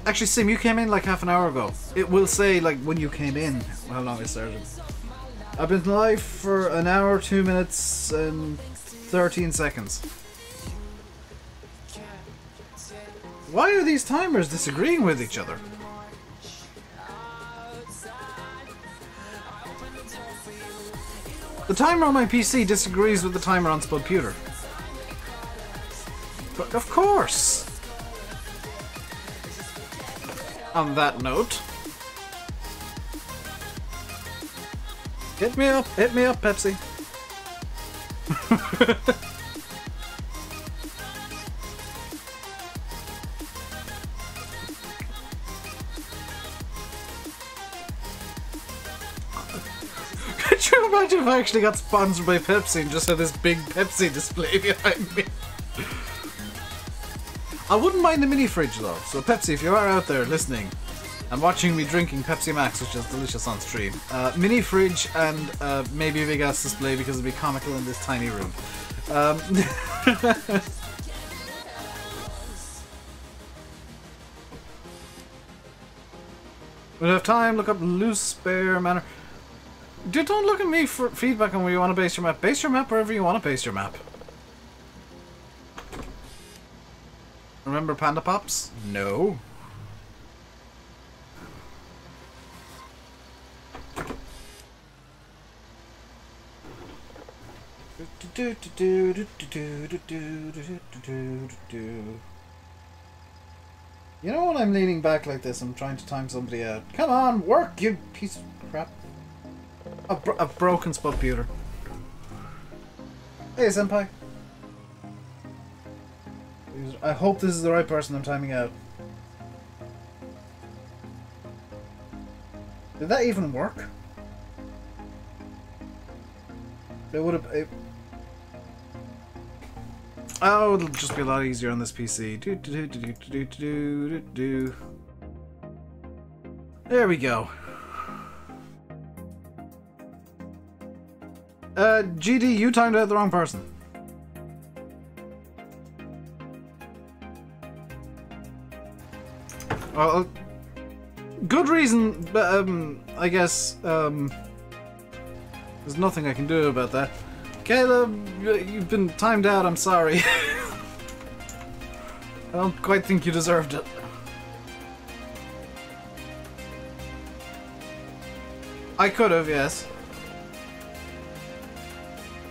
Actually, Sim, you came in like half an hour ago. It will say like when you came in how long it started. I've been live for an hour, 2 minutes and 13 seconds. Why are these timers disagreeing with each other? The timer on my PC disagrees with the timer on Spudputer. But of course! On that note... Hit me up, Pepsi. Could you imagine if I actually got sponsored by Pepsi and just had this big Pepsi display behind me? I wouldn't mind the mini fridge though, so Pepsi, if you are out there listening and watching me drinking Pepsi Max, which is delicious on stream, mini fridge and maybe a big ass display because it'd be comical in this tiny room. We'll have time, look up Loose Spare Manor. Dude, don't look at me for feedback on where you want to base your map. Base your map wherever you want to base your map. Remember Panda Pops? No. You know when I'm leaning back like this, I'm trying to time somebody out. Come on, work, you piece of crap. A broken Spudputer. Hey, senpai. I hope this is the right person I'm timing out. Did that even work? It would have... Oh, it'll just be a lot easier on this PC. There we go. GD, you timed out the wrong person. Well, good reason, but I guess there's nothing I can do about that. Caleb, you've been timed out, I'm sorry. I don't quite think you deserved it. I could have, yes.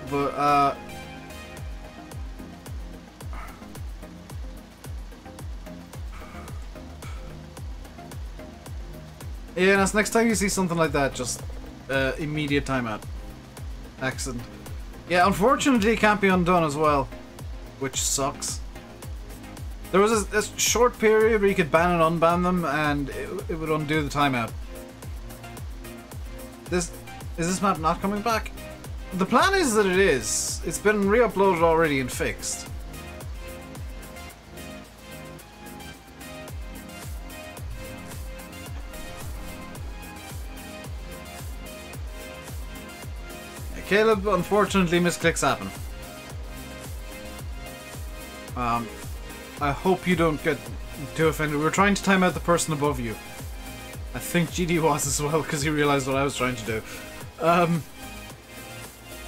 But, yeah, that's next time you see something like that, just immediate timeout. Accident. Yeah, unfortunately it can't be undone as well, which sucks. There was a short period where you could ban and unban them, and it would undo the timeout. Is this map not coming back? The plan is that it is. It's been re-uploaded already and fixed. Caleb, unfortunately, misclicks happen. I hope you don't get too offended. We were trying to time out the person above you. I think GD was as well, because he realized what I was trying to do.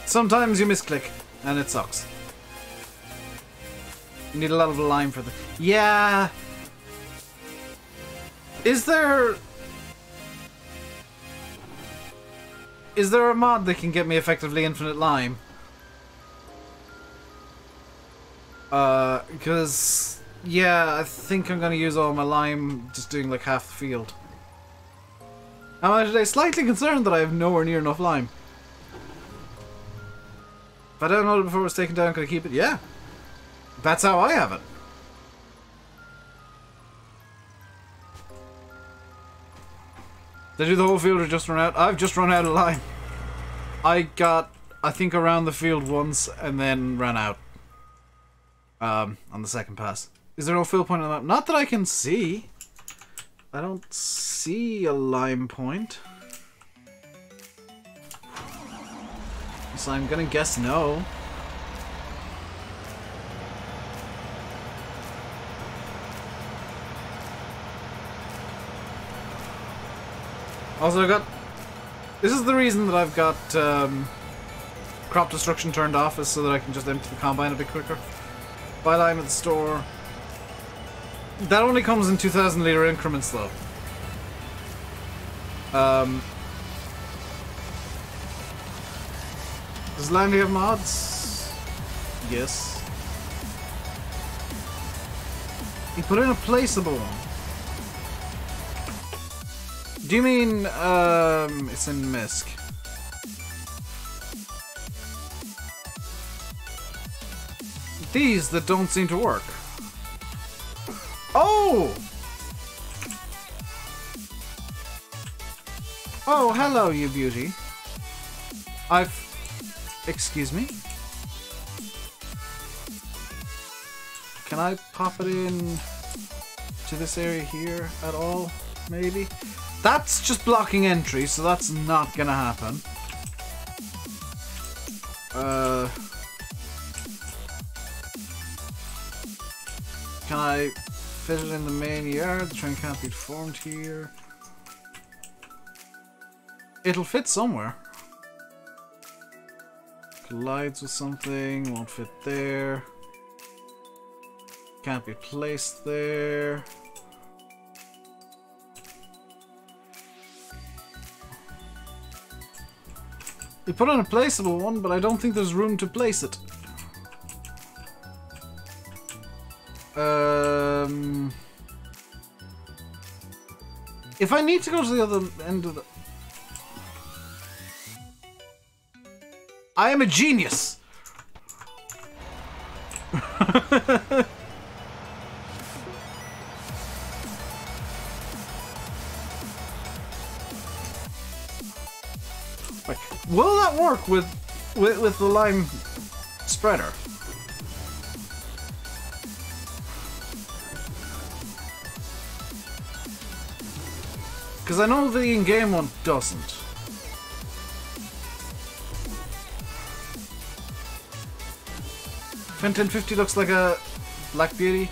Sometimes you misclick, and it sucks. You need a lot of lime for the... Yeah! Is there a mod that can get me effectively infinite lime? Because... Yeah, I think I'm gonna use all my lime just doing like half the field. Am I today slightly concerned that I have nowhere near enough lime? If I downloaded it before it was taken down, could I keep it? Yeah. That's how I have it. Did I do the whole field or just run out? I've just run out of lime. I got, I think, around the field once and then ran out. On the second pass. Is there no fill point on the map? Not that I can see. I don't see a lime point. So I'm gonna guess no. Also, I got... This is the reason that I've got crop destruction turned off, is so that I can just empty the combine a bit quicker. Buy lime at the store. That only comes in 2,000 litre increments, though. Does Landy have mods? Yes. He put in a placeable one. Do you mean, it's in MISC? These that don't seem to work. Oh! Oh, hello, you beauty. Excuse me? Can I pop it in to this area here at all? Maybe? That's just blocking entry, so that's not gonna happen. Can I fit it in the main yard? The train can't be deformed here. It'll fit somewhere. Collides with something, won't fit there. Can't be placed there. We put on a placeable one, but I don't think there's room to place it. If I need to go to the other end of the... I am a genius! Right. Will that work with the lime spreader? Because I know the in-game one doesn't. Fenton 50 looks like a Black Beauty.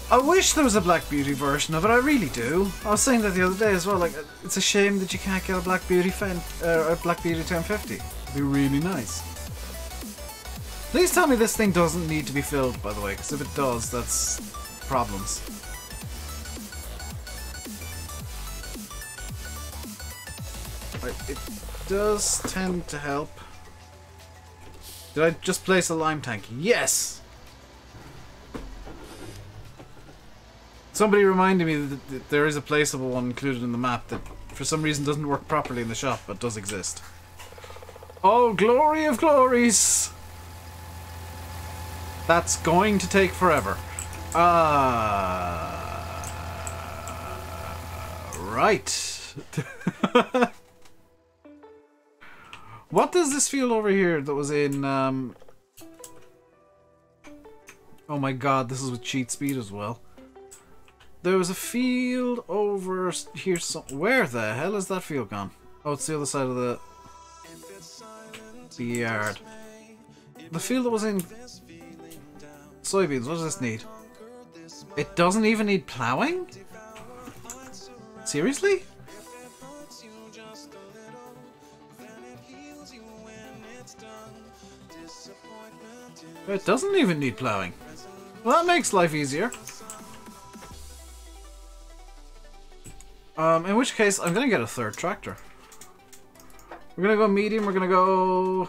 I wish there was a Black Beauty version of it, I really do. I was saying that the other day as well, like, it's a shame that you can't get a Black Beauty a Black Beauty 1050. It'd be really nice. Please tell me this thing doesn't need to be filled, by the way, because if it does, that's problems. Right, it does tend to help. Did I just place a lime tank? Yes! Somebody reminded me that there is a placeable one included in the map that for some reason doesn't work properly in the shop, but does exist. Oh, glory of glories! That's going to take forever. Right. What does this field over here that was in, oh my god, this is with cheat speed as well. There was a field over here, where the hell is that field gone? Oh, it's the other side of the yard. The field that was in soybeans, what does this need? It doesn't even need plowing? Seriously? It doesn't even need plowing. Well, that makes life easier. In which case, I'm gonna get a third tractor. We're gonna go medium, we're gonna go...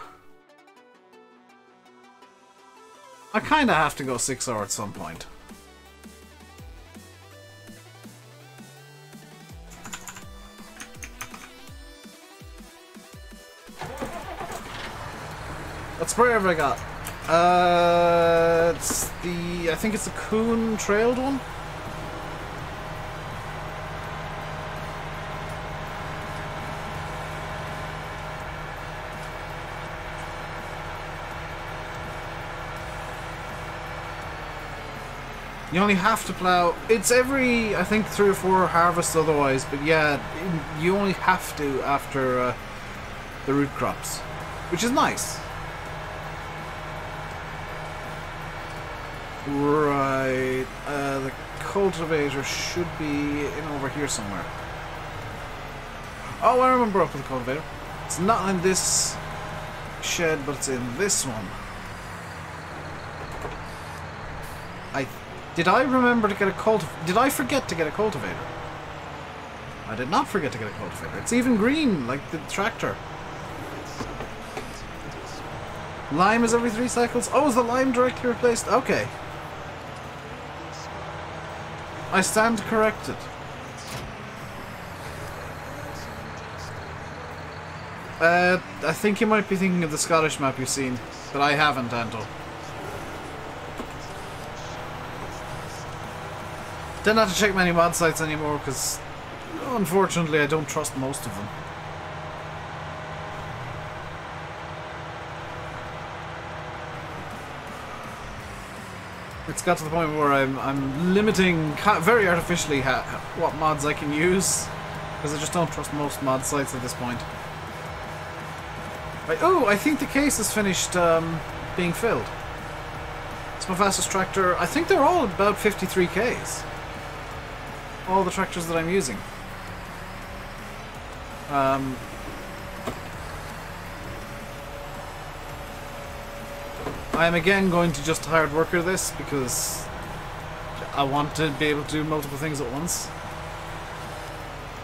I kinda have to go 6R at some point. What sprayer have I got? It's the... I think it's the Coon Trailed one? You only have to plow. It's every, I think, 3 or 4 harvests otherwise. But yeah, you only have to after the root crops, which is nice. Right. The cultivator should be in over here somewhere. Oh, I remember up with the cultivator. It's not in this shed, but it's in this one. Did I remember to get a cultivator? Did I forget to get a cultivator? I did not forget to get a cultivator. It's even green, like the tractor. Lime is every 3 cycles. Oh, is the lime directly replaced? Okay. I stand corrected. I think you might be thinking of the Scottish map you've seen, but I haven't, Anto. Tend not to check many mod sites anymore because, unfortunately, I don't trust most of them. It's got to the point where I'm limiting very artificially what mods I can use because I just don't trust most mod sites at this point. Right, oh, I think the case is finished being filled. It's my fastest tractor. I think they're all about 53 Ks. All the tractors that I'm using. I am again going to just hard worker this because I want to be able to do multiple things at once.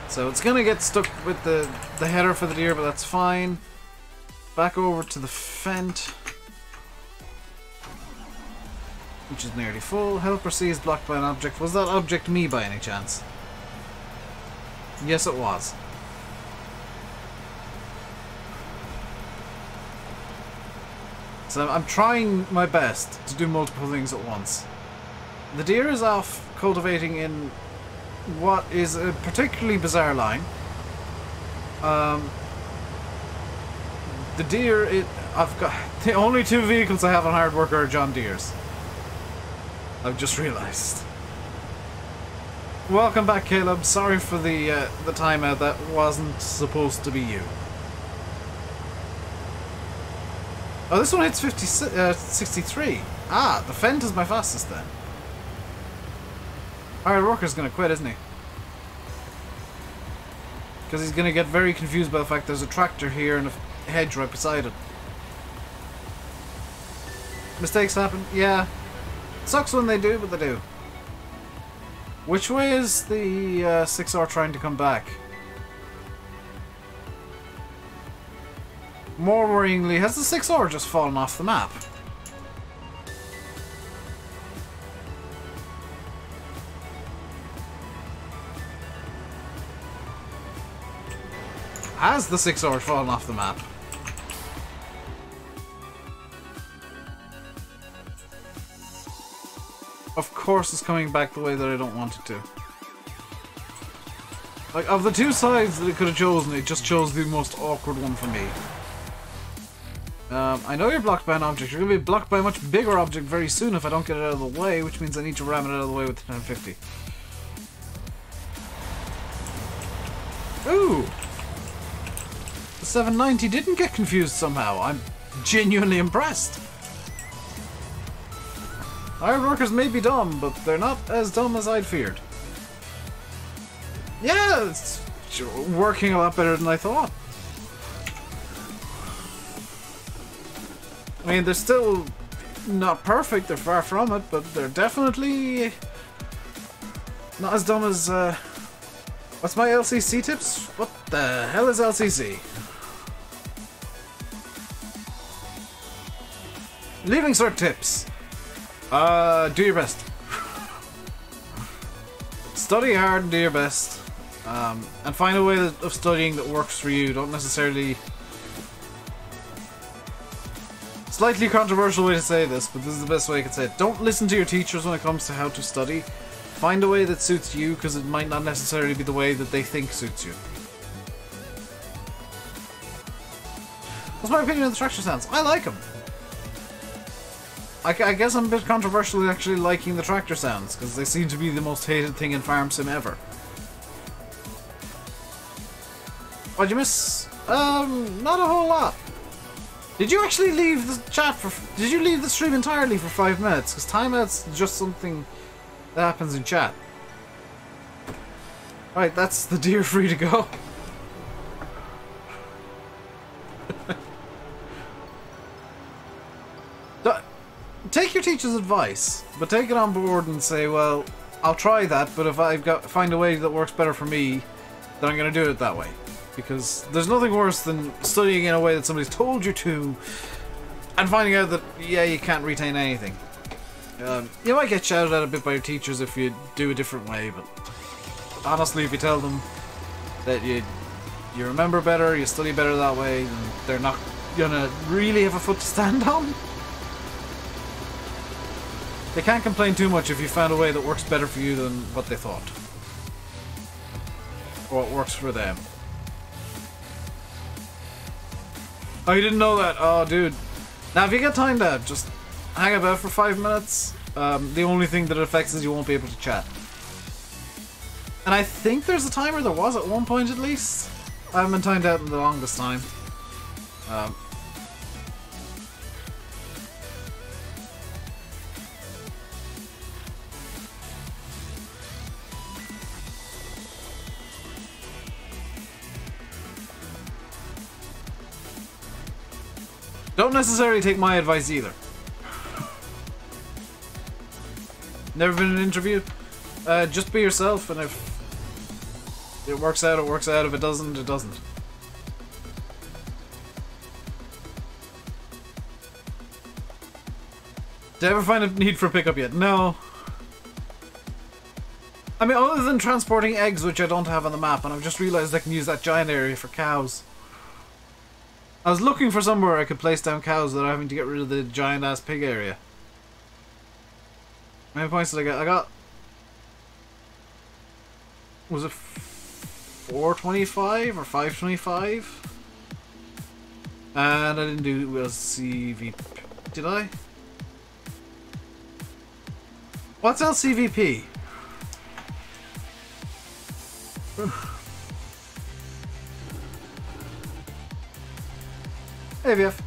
So it's going to get stuck with the header for the deer, but that's fine. Back over to the Fent, which is nearly full. Helper C is blocked by an object. Was that object me by any chance? Yes, it was. So I'm trying my best to do multiple things at once. The deer is off cultivating in what is a particularly bizarre line. The deer, I've got the only 2 vehicles I have on hard work are John Deere's. I've just realised. Welcome back, Caleb. Sorry for the timeout. That wasn't supposed to be you. Oh, this one hits 63. Ah, the Fent is my fastest then. Hard worker's gonna quit, isn't he? Because he's gonna get very confused by the fact there's a tractor here and a hedge right beside it. Mistakes happen, yeah. Sucks when they do, but they do. Which way is the 6R trying to come back? More worryingly, has the 6R just fallen off the map? Has the 6R fallen off the map? Of course it's coming back the way that I don't want it to. Like, of the 2 sides that it could have chosen, it just chose the most awkward one for me. I know you're blocked by an object. You're going to be blocked by a much bigger object very soon if I don't get it out of the way, which means I need to ram it out of the way with the 1050. Ooh! The 790 didn't get confused somehow. I'm genuinely impressed. Iron workers may be dumb, but they're not as dumb as I'd feared. Yeah, it's working a lot better than I thought. I mean, they're still not perfect, they're far from it, but they're definitely not as dumb as, what's my LCC tips? What the hell is LCC? Leaving cert tips. Do your best. Study hard and do your best. And find a way of studying that works for you. Don't necessarily... Slightly controversial way to say this, but this is the best way I could say it. Don't listen to your teachers when it comes to how to study. Find a way that suits you, because it might not necessarily be the way that they think suits you. What's my opinion of the structure sounds? I like them. I guess I'm a bit controversial in actually liking the tractor sounds, because they seem to be the most hated thing in Farm Sim ever. What'd you miss? Not a whole lot. Did you actually leave the chat for... Did you leave the stream entirely for 5 minutes? Because timeout's just something that happens in chat. Right, that's the deer free to go. Take your teacher's advice, but take it on board and say, well, I'll try that, but if find a way that works better for me, then I'm going to do it that way. Because there's nothing worse than studying in a way that somebody's told you to, and finding out that, yeah, you can't retain anything. You might get shouted at a bit by your teachers if you do a different way, but honestly, if you tell them that you remember better, you study better that way, then they're not going to really have a foot to stand on. They can't complain too much if you found a way that works better for you than what they thought. Or what works for them. Oh, you didn't know that? Oh, dude. Now, if you get timed out, just hang about for 5 minutes. The only thing that it affects is you won't be able to chat. And I think there's a timer. There was at one point, at least. I haven't been timed out in the longest time. Don't necessarily take my advice either. Never been in an interview? Just be yourself, and if it works out, it works out. If it doesn't, it doesn't. Did I ever find a need for a pickup yet? No. I mean, other than transporting eggs, which I don't have on the map, and I've just realised I can use that giant area for cows. I was looking for somewhere I could place down cows without having to get rid of the giant-ass pig area. How many points did I get? I got... Was it 425 or 525? And I didn't do LCVP. Did I? What's LCVP? Hey, VF.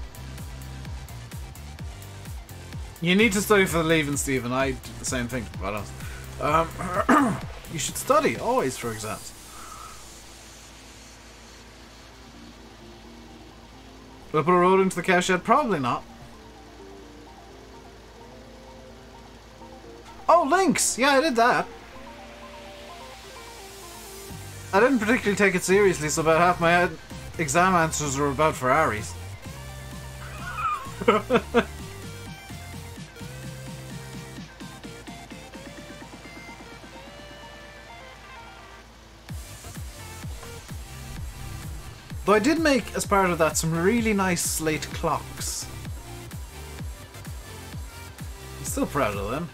You need to study for the leaving, Stephen. I did the same thing. But you should study always for exams. Will I put a road into the cow shed? Probably not. Oh, links! Yeah, I did that. I didn't particularly take it seriously, so about half my exam answers were about Ferraris. Though I did make, as part of that, some really nice slate clocks. I'm still proud of them.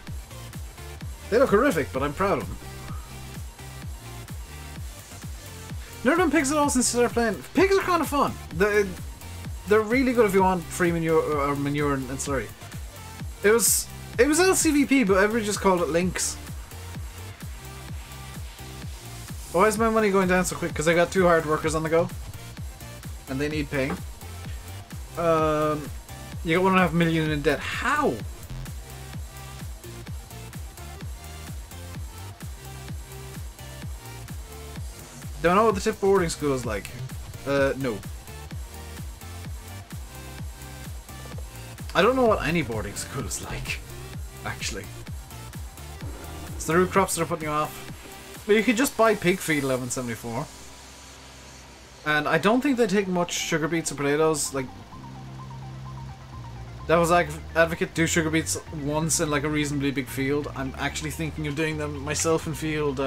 They look horrific, but I'm proud of them. Never done pigs at all since you started playing. Pigs are kind of fun. They're really good if you want free manure or manure and slurry. It was LCVP, but everybody just called it links. Why is my money going down so quick? Because I got 2 hard workers on the go. And they need paying. You got 1.5 million in debt. How? Don't know what the tip boarding school is like. No. I don't know what any boarding school is like, actually. It's the root crops that are putting you off. But you could just buy pig feed 1174. And I don't think they take much sugar beets or potatoes. Like, Devil's Advocate, do sugar beets once in like a reasonably big field. I'm actually thinking of doing them myself in field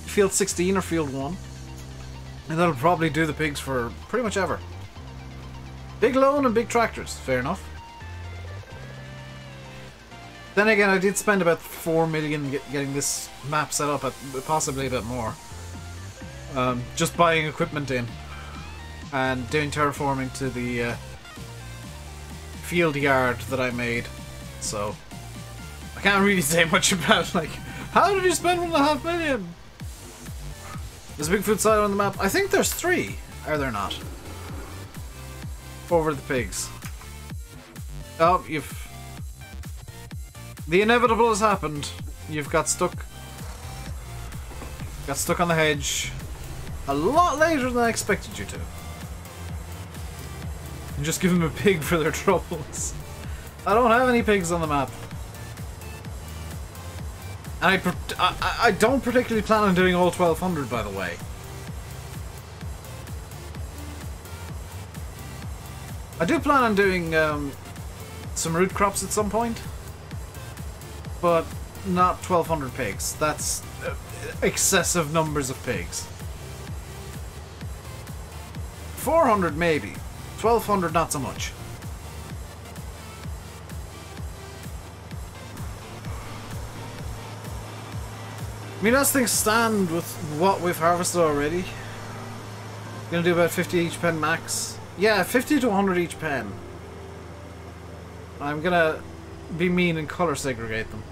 16 or field 1. And that'll probably do the pigs for pretty much ever. Big loan and big tractors, fair enough. Then again, I did spend about 4 million getting this map set up, at possibly a bit more. Just buying equipment in and doing terraforming to the field yard that I made, so I can't really say much about, like, how did you spend $1.5 million? There's a Bigfoot silo on the map. I think there's 3. Are there not? Over the pigs. Oh, the inevitable has happened. You've got stuck. Got stuck on the hedge a lot later than I expected you to. And just give them a pig for their troubles. I don't have any pigs on the map. And I don't particularly plan on doing all 1200, by the way. I do plan on doing some root crops at some point, but not 1200 pigs. That's excessive numbers of pigs. 400 maybe, 1200 not so much. I mean, as things stand with what we've harvested already, gonna do about 50 each pen max. Yeah, 50 to 100 each pen. I'm gonna be mean and color segregate them.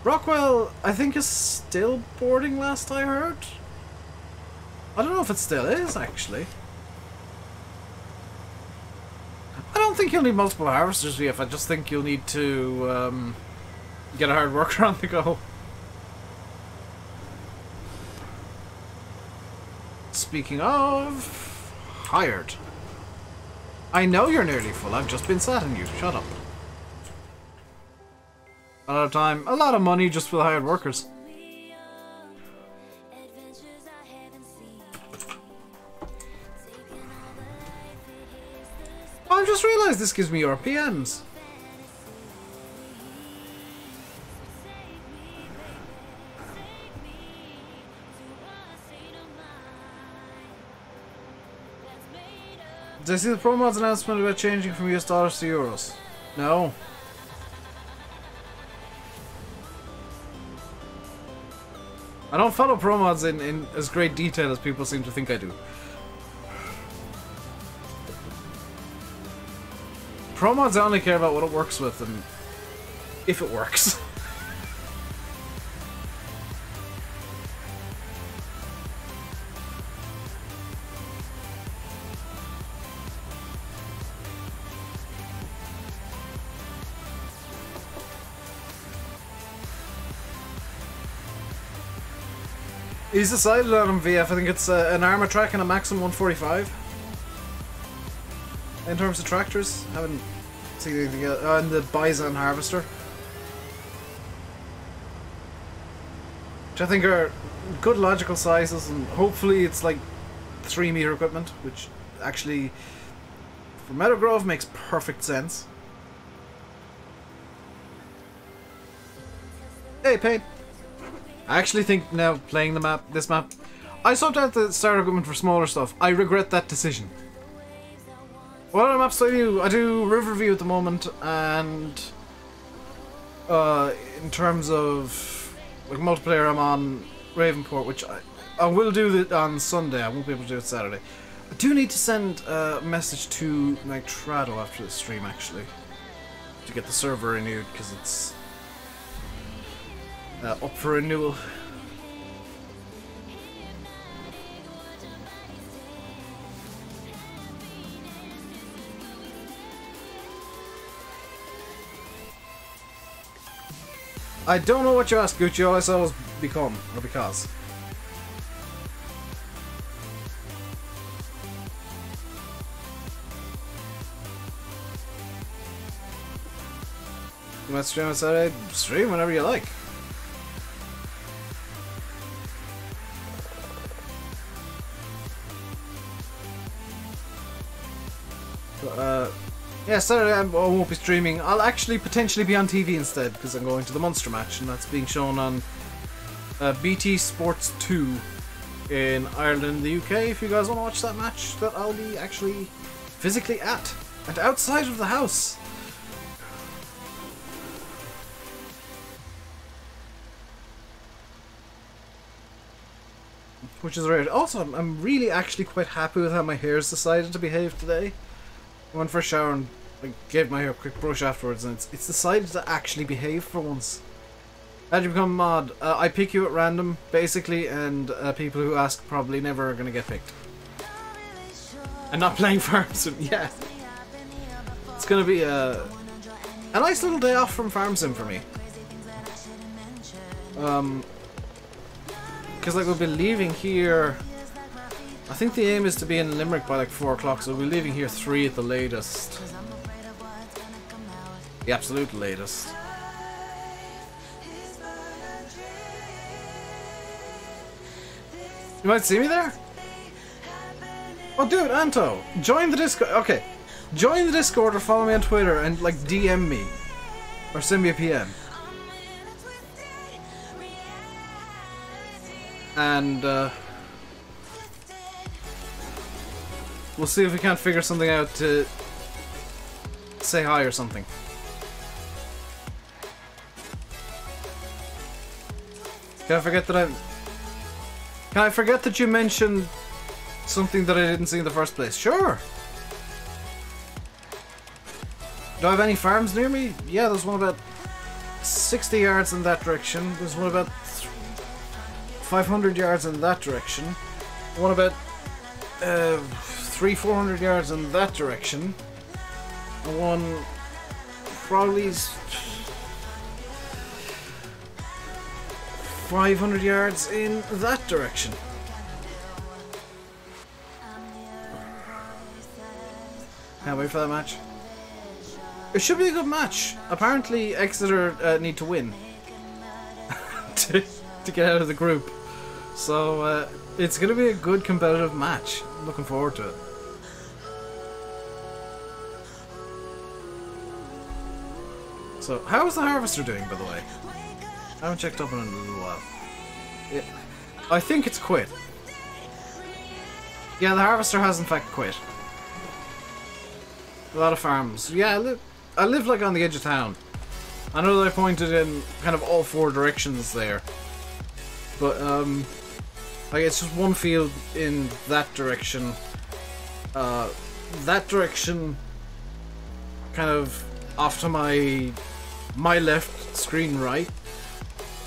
Rockwell, I think, is still boarding last I heard. I don't know if it still is, actually. I don't think you'll need multiple harvesters, VF. I just think you'll need to get a hard worker on the go. Speaking of... hired. I know you're nearly full. I've just been sat on you. Shut up. A lot of time. A lot of money just for the hired workers. Oh, I've just realised this gives me RPMs. Did I see the Pro Mods announcement about changing from US dollars to euros? No. I don't follow Pro Mods in as great detail as people seem to think I do. Pro Mods, I only care about what it works with and if it works. He's decided on him, VF. I think it's an armor track and a maximum 145. In terms of tractors, haven't seen anything else. And the Bison Harvester, which I think are good logical sizes, and hopefully it's like 3-meter equipment, which actually for Meadow Grove makes perfect sense. Hey, Payne. I actually think now, playing this map, I swapped out the starter equipment for smaller stuff. I regret that decision. What other maps do I do? I do Riverview at the moment, and in terms of like multiplayer, I'm on Ravenport, which I will do it on Sunday. I won't be able to do it Saturday. I do need to send a message to Nitrado after the stream, actually, to get the server renewed, because it's up for renewal. I don't know what you asked, Gucci. All I saw was become, or because. You want to stream on Saturday? Stream whenever you like. Yeah, Saturday I won't be streaming. I'll actually potentially be on TV instead, because I'm going to the Munster match, and that's being shown on BT Sports 2 in Ireland and the UK. If you guys want to watch that match, that I'll be actually physically at, and outside of the house. Which is rare. Also, I'm really actually quite happy with how my hair's decided to behave today. Went for a shower and like, gave my hair a quick brush afterwards, and it's decided to actually behave for once. How'd you become a mod? I pick you at random, basically, and people who ask probably never are going to get picked. And not playing Farm Sim, yeah. It's going to be a nice little day off from Farm Sim for me. Because like we'll be leaving here. I think the aim is to be in Limerick by like 4 o'clock, so we'll be leaving here 3 at the latest. The absolute latest. You might see me there? Oh dude, Anto! Join the Discord. Okay. Join the Discord or follow me on Twitter and like DM me. Or send me a PM. And we'll see if we can't figure something out to say hi or something. Can I forget that you mentioned something that I didn't see in the first place? Sure! Do I have any farms near me? Yeah, there's one about 60 yards in that direction. There's one about 500 yards in that direction. One about 300-400 yards in that direction. And one probably 500 yards in that direction. Can't wait for that match. It should be a good match. Apparently Exeter need to win to get out of the group. So it's going to be a good competitive match. I'm looking forward to it. So how is the Harvester doing, by the way? I haven't checked up on it in a little while. I think it's quit. Yeah, the Harvester has in fact quit. A lot of farms. Yeah, I live like on the edge of town. I know that I pointed in kind of all 4 directions there. But, like it's just one field in that direction. That direction kind of off to my left, screen right,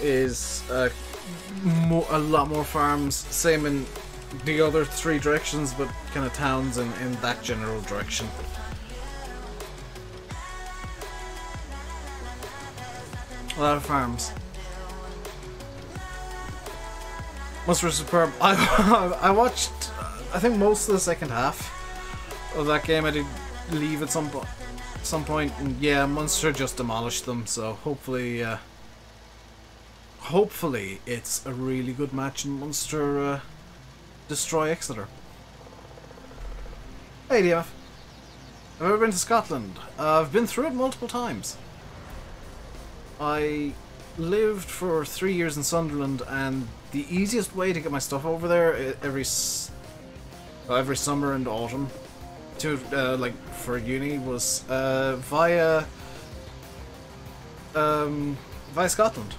is a lot more farms. Same in the other 3 directions, but kind of towns in that general direction. A lot of farms. Munster was superb. I watched, I think, most of the second half of that game. I did leave at some point, and yeah, Munster just demolished them. So hopefully, hopefully it's a really good match and Munster destroy Exeter. Hey DF, have ever been to Scotland? I've been through it multiple times. I lived for 3 years in Sunderland, and the easiest way to get my stuff over there every summer and autumn to like for uni was via Scotland.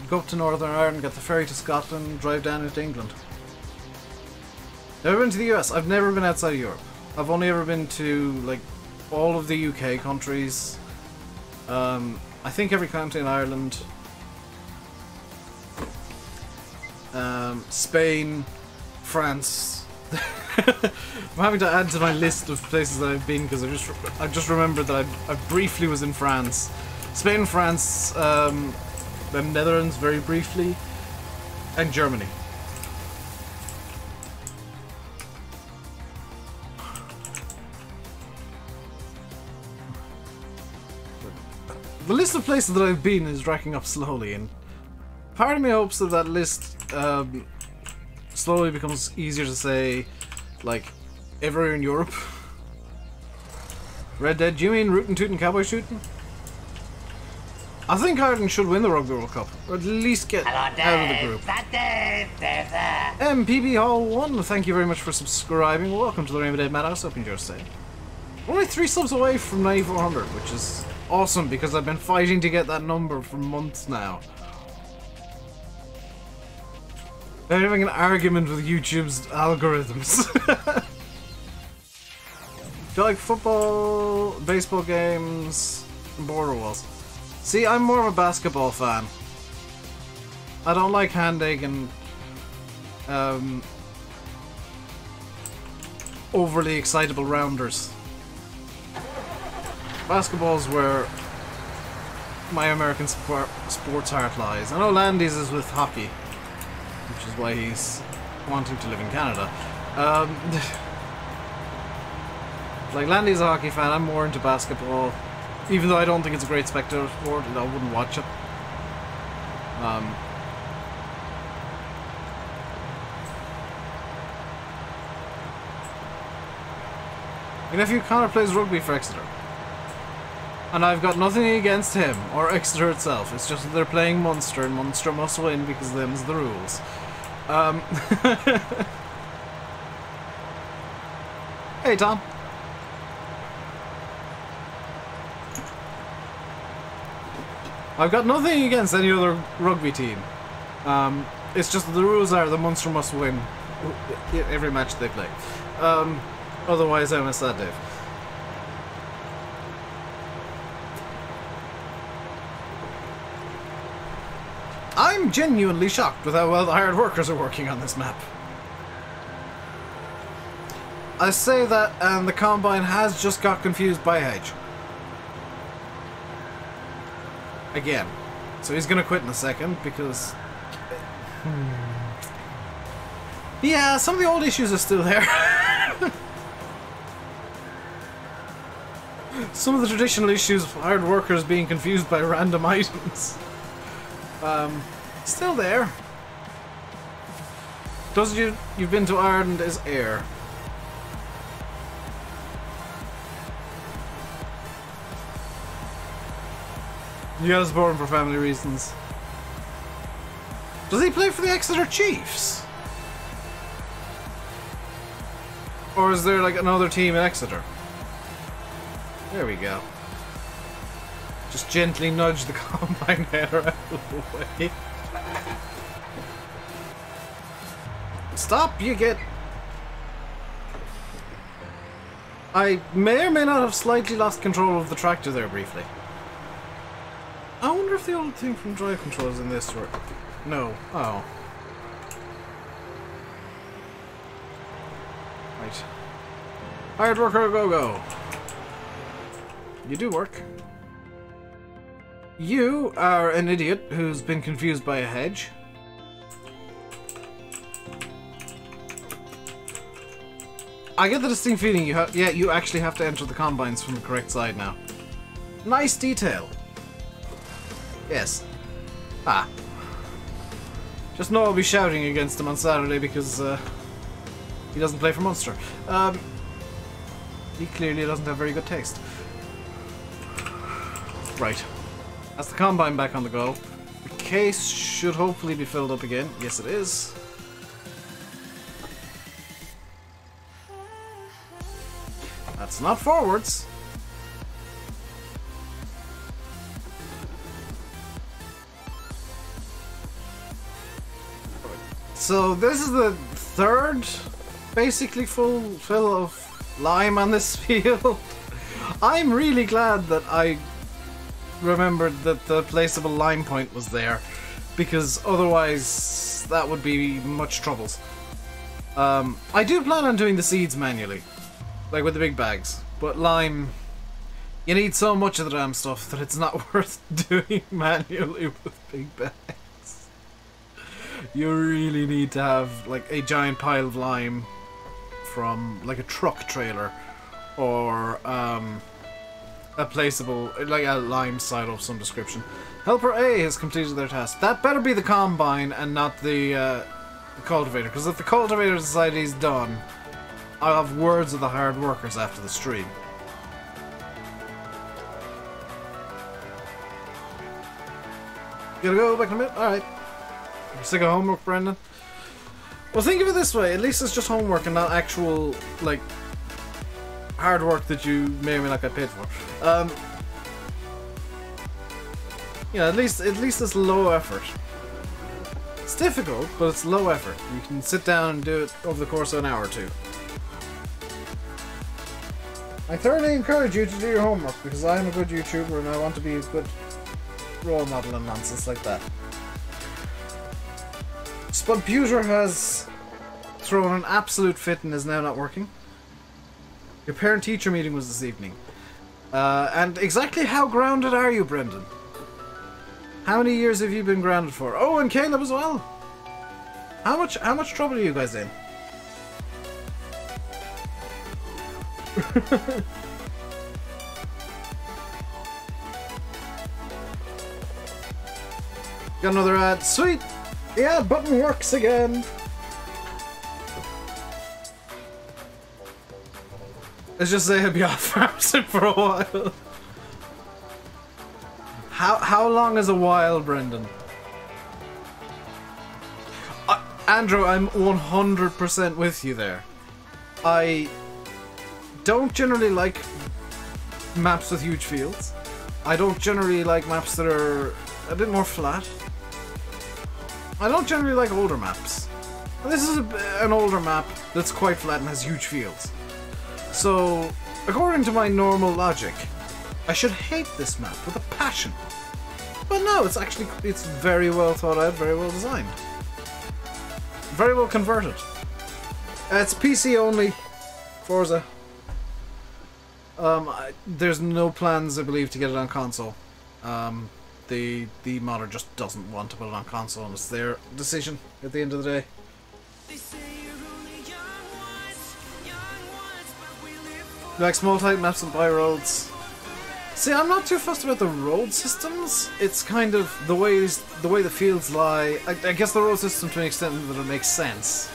Go up to Northern Ireland, get the ferry to Scotland, drive down into England. Never been to the US. I've never been outside of Europe. I've only ever been to like all of the UK countries. I think every country in Ireland, Spain, France. I'm having to add to my list of places that I've been because I just remembered that I briefly was in France, Spain, France, the Netherlands very briefly, and Germany. The list of places that I've been is racking up slowly, and part of me hopes that list slowly becomes easier to say, like, everywhere in Europe. Red Dead, do you mean rootin' tootin' cowboy shooting? I think Ireland should win the Rugby World Cup, or at least get out of the group. MPB Hall 1, thank you very much for subscribing. Welcome to the RainbowDave Madhouse. Hope you enjoy your stay. We're only 3 subs away from 9400, which is awesome because I've been fighting to get that number for months now. I'm having an argument with YouTube's algorithms. Do you like football, baseball games, and border walls? See, I'm more of a basketball fan. I don't like hand-egg and overly excitable rounders. Basketball's where my American sports heart lies. I know Landy's is with hockey, which is why he's wanting to live in Canada. Like, Landy's a hockey fan, I'm more into basketball. Even though I don't think it's a great spectator sport, I wouldn't watch it. My nephew Connor plays rugby for Exeter. And I've got nothing against him, or Exeter itself. It's just that they're playing Munster, and Munster must win because them's the rules. Hey, Tom. I've got nothing against any other rugby team. It's just that the rules are the Munster must win every match they play. Otherwise, I'm a sad Dave. I'm genuinely shocked with how well the hired workers are working on this map. I say that, and the Combine has just got confused by Hedge. Again. So he's gonna quit in a second, because... Yeah, some of the old issues are still there. Some of the traditional issues of hired workers being confused by random items. Still there. Does you've been to Ireland is air. You gotta support him for family reasons. Does he play for the Exeter Chiefs? Or is there like another team in Exeter? There we go. Just gently nudge the Combine header out of the way. Stop, you get... I may or may not have slightly lost control of the tractor there briefly. I wonder if the old thing from drive control is in this or... No. Oh. Right. Hired worker, go go. You do work. You are an idiot who's been confused by a hedge. I get the distinct feeling you actually have to enter the combines from the correct side now. Nice detail. Yes. Ah. Just know I'll be shouting against him on Saturday because he doesn't play for Munster. He clearly doesn't have very good taste. Right. That's the Combine back on the go. The case should hopefully be filled up again. Yes, it is. That's not forwards. So this is the third, basically full fill of lime on this field. I'm really glad that I remembered that the placeable lime point was there, because otherwise that would be much troubles. I do plan on doing the seeds manually, like with the big bags, but lime, you need so much of the damn stuff that it's not worth doing manually with big bags. You really need to have like a giant pile of lime from like a truck trailer or a placeable, like a lime silo of some description. Helper A has completed their task. That better be the Combine and not the cultivator, because if the cultivator society is done, I'll have words with the hired workers after the stream. You gotta go back in a minute? Alright. You're sick of homework, Brendan? Well, think of it this way. At least it's just homework and not actual, like, hard work that you may or may not get paid for. Yeah, at least it's low effort. It's difficult, but it's low effort. You can sit down and do it over the course of an hour or two. I thoroughly encourage you to do your homework because I am a good YouTuber and I want to be a good role model and nonsense like that. Spudputer has thrown an absolute fit and is now not working. Your parent-teacher meeting was this evening. And exactly how grounded are you, Brendan? How many years have you been grounded for? Oh, and Caleb as well. How much trouble are you guys in? Got another ad. Sweet! The ad button works again! Let's just say he'll be off farming for a while. How long is a while, Brendan? Andrew, I'm 100% with you there. I don't generally like maps with huge fields. I don't generally like maps that are a bit more flat. I don't generally like older maps. This is an older map that's quite flat and has huge fields. So, according to my normal logic, I should hate this map with a passion. But no, it's very well thought out, very well designed. Very well converted. It's PC only. Forza. There's no plans, I believe, to get it on console. The modder just doesn't want to put it on console, and it's their decision at the end of the day. You like small tight maps and by roads? See, I'm not too fussed about the road systems. It's kind of the way the fields lie. I guess the road system to an extent that it makes sense.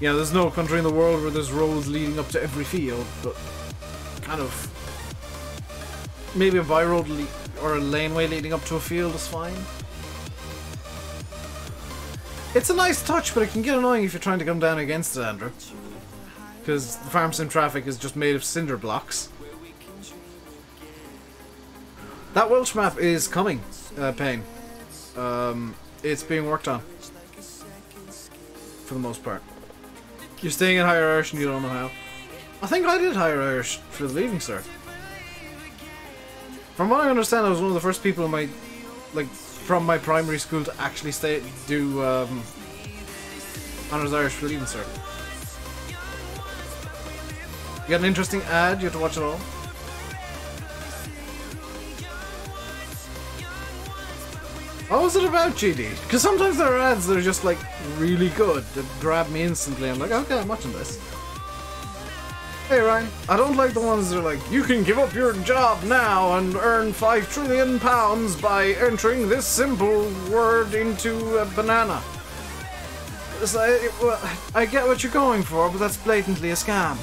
Yeah, there's no country in the world where there's roads leading up to every field, but kind of maybe a by road or a laneway leading up to a field is fine. It's a nice touch, but it can get annoying if you're trying to come down against it, Andrew. Because the farm sim traffic is just made of cinder blocks. That Welsh map is coming, Payne. It's being worked on. For the most part. You're staying in Higher Irish and you don't know how. I think I did Higher Irish for the Leaving Cert. From what I understand, I was one of the first people in my, from my primary school to actually do Honours Irish for the Leaving Cert. You got an interesting ad, you have to watch it all. What was it about, GD? Because sometimes there are ads that are just like really good that grab me instantly. I'm like, okay, I'm watching this. Hey Ryan, I don't like the ones that are like, you can give up your job now and earn £5 trillion by entering this simple word into a banana. It's like, well, I get what you're going for, but that's blatantly a scam.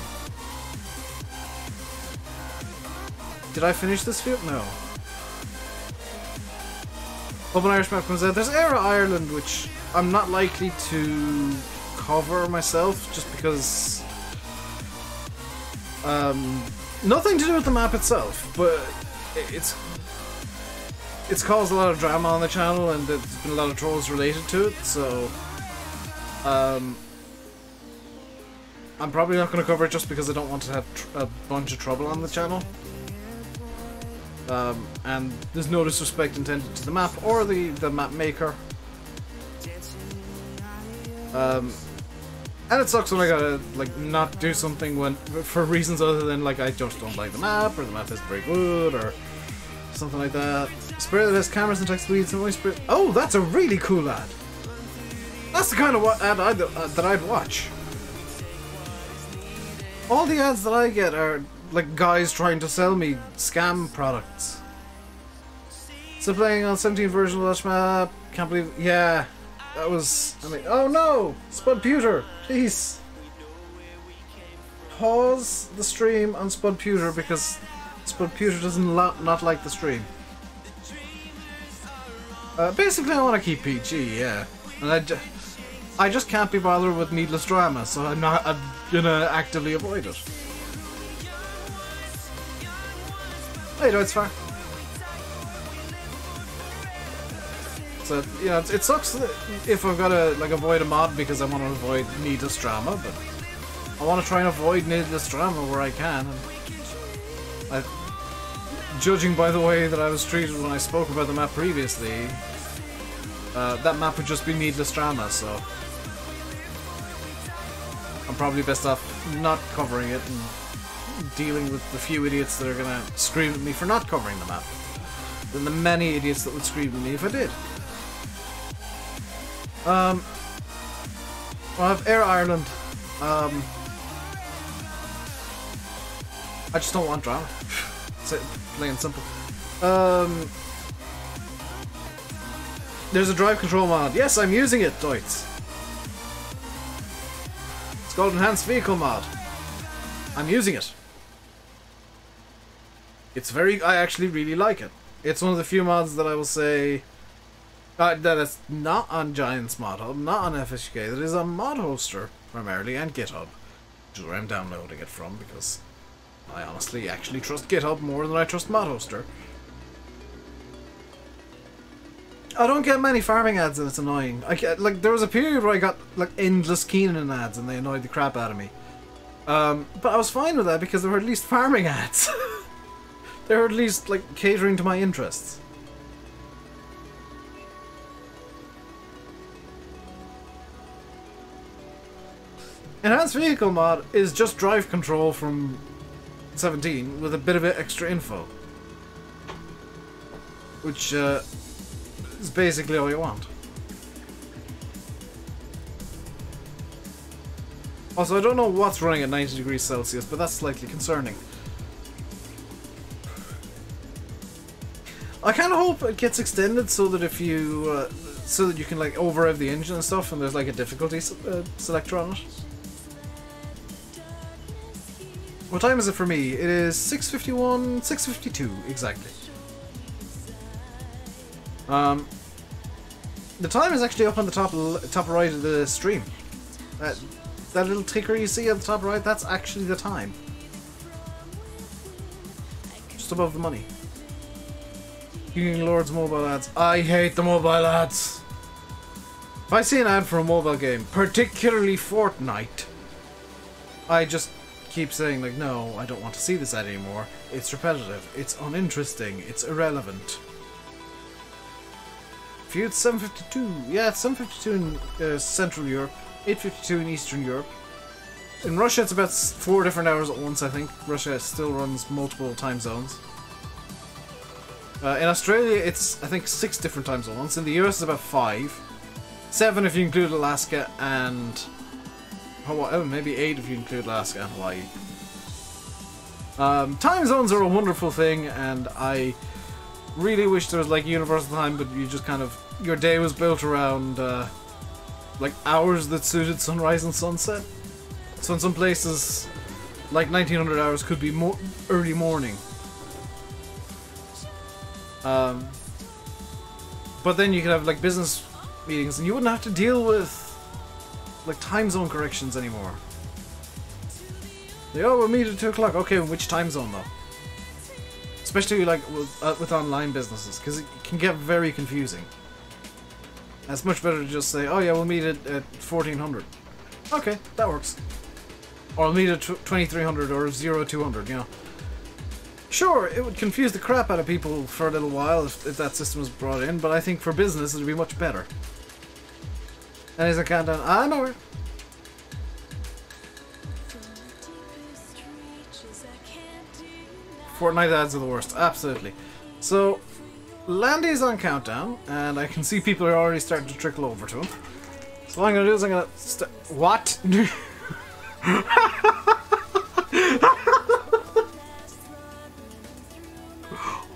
Did I finish this field? No. Open Irish map comes out. There's Era Ireland, which I'm not likely to cover myself, just because nothing to do with the map itself, but it's caused a lot of drama on the channel, and there's been a lot of trolls related to it. So I'm probably not going to cover it just because I don't want to have a bunch of trouble on the channel. And there's no disrespect intended to the map or the map maker. And it sucks when I gotta not do something for reasons other than I just don't like the map, or the map isn't very good, or something like that. Spray that has cameras and text leads and voice spray. Oh, that's a really cool ad. That's the kind of ad that I'd watch. All the ads that I get are guys trying to sell me scam products. So playing on 17th version of Welsh map. Can't believe. Yeah, that was. Oh no, Spudputer, please pause the stream on Spudputer because Spudputer doesn't not like the stream. Basically, I want to keep PG. Yeah, and I just can't be bothered with needless drama, so I'm gonna actively avoid it. Hey, no, it's fine. So, you know, it sucks that if I've got to avoid a mod because I want to avoid needless drama, but I want to try and avoid needless drama where I can. And judging by the way that I was treated when I spoke about the map previously, that map would just be needless drama, so I'm probably best off not covering it and dealing with the few idiots that are gonna scream at me for not covering the map than the many idiots that would scream at me if I did. Well, I have Air Ireland. I just don't want drama. It's plain and simple. There's a drive control mod. Yes, I'm using it, Deutz. It's called Enhanced Vehicle Mod. I'm using it. It's I actually really like it. It's one of the few mods that I will say that is not on Giants Mod Hub, not on FSUK, that is on Mod Hoster primarily, and GitHub, which is where I'm downloading it from, because I honestly actually trust GitHub more than I trust Mod Hoster. I don't get many farming ads and it's annoying. Like, there was a period where I got like endless Keenan ads and they annoyed the crap out of me. But I was fine with that because there were at least farming ads. They were at least like catering to my interests. Enhanced Vehicle Mod is just drive control from 17 with a bit of extra info. Which is basically all you want. Also, I don't know what's running at 90 degrees Celsius, but that's slightly concerning. I kind of hope it gets extended so that if you, so that you can like over-rev the engine and stuff, and there's like a difficulty selector on it. What time is it for me? It is 6:51, 6:52 exactly. The time is actually up on the top right of the stream. That little ticker you see at the top right, that's actually the time. Just above the money. King Lord's mobile ads. I hate the mobile ads. If I see an ad for a mobile game, particularly Fortnite, I just keep saying like, no, I don't want to see this ad anymore. It's repetitive. It's uninteresting. It's irrelevant. Feud 7:52. Yeah, it's 7:52 in Central Europe, 8:52 in Eastern Europe. In Russia, it's about 4 different hours at once, I think. Russia still runs multiple time zones. In Australia, it's, I think, 6 different time zones. In the US, it's about 5. 7 if you include Alaska and Hawaii. Oh, maybe 8 if you include Alaska and Hawaii. Time zones are a wonderful thing, and I really wish there was like universal time, but you just kind of, your day was built around like hours that suited sunrise and sunset. So in some places, like 1900 hours could be early morning. But then you could have like business meetings and you wouldn't have to deal with like time zone corrections anymore. Like, oh, we'll meet at 2 o'clock. Okay, which time zone though? Especially like with online businesses, because it can get very confusing. And it's much better to just say, oh yeah, we'll meet at 1400. Okay, that works. Or we'll meet at 2300 or 0200, you know. Sure, it would confuse the crap out of people for a little while if that system was brought in, but I think for business it would be much better. And as a countdown, I know it. Fortnite ads are the worst, absolutely. So, Landy's on countdown, and I can see people are already starting to trickle over to him. So what I'm going to do is I'm going to... What?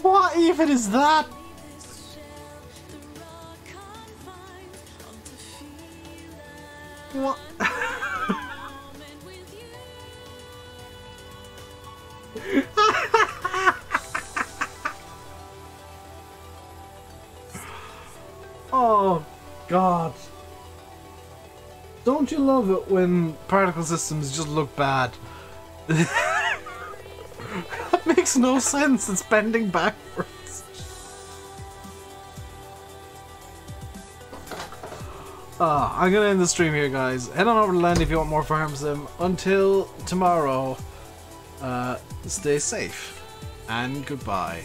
What even is that? What? Oh, God. Don't you love it when particle systems just look bad? That makes no sense. It's bending backwards. I'm gonna end the stream here, guys. Head on over to Land if you want more Farm Sim. Until tomorrow, stay safe and goodbye.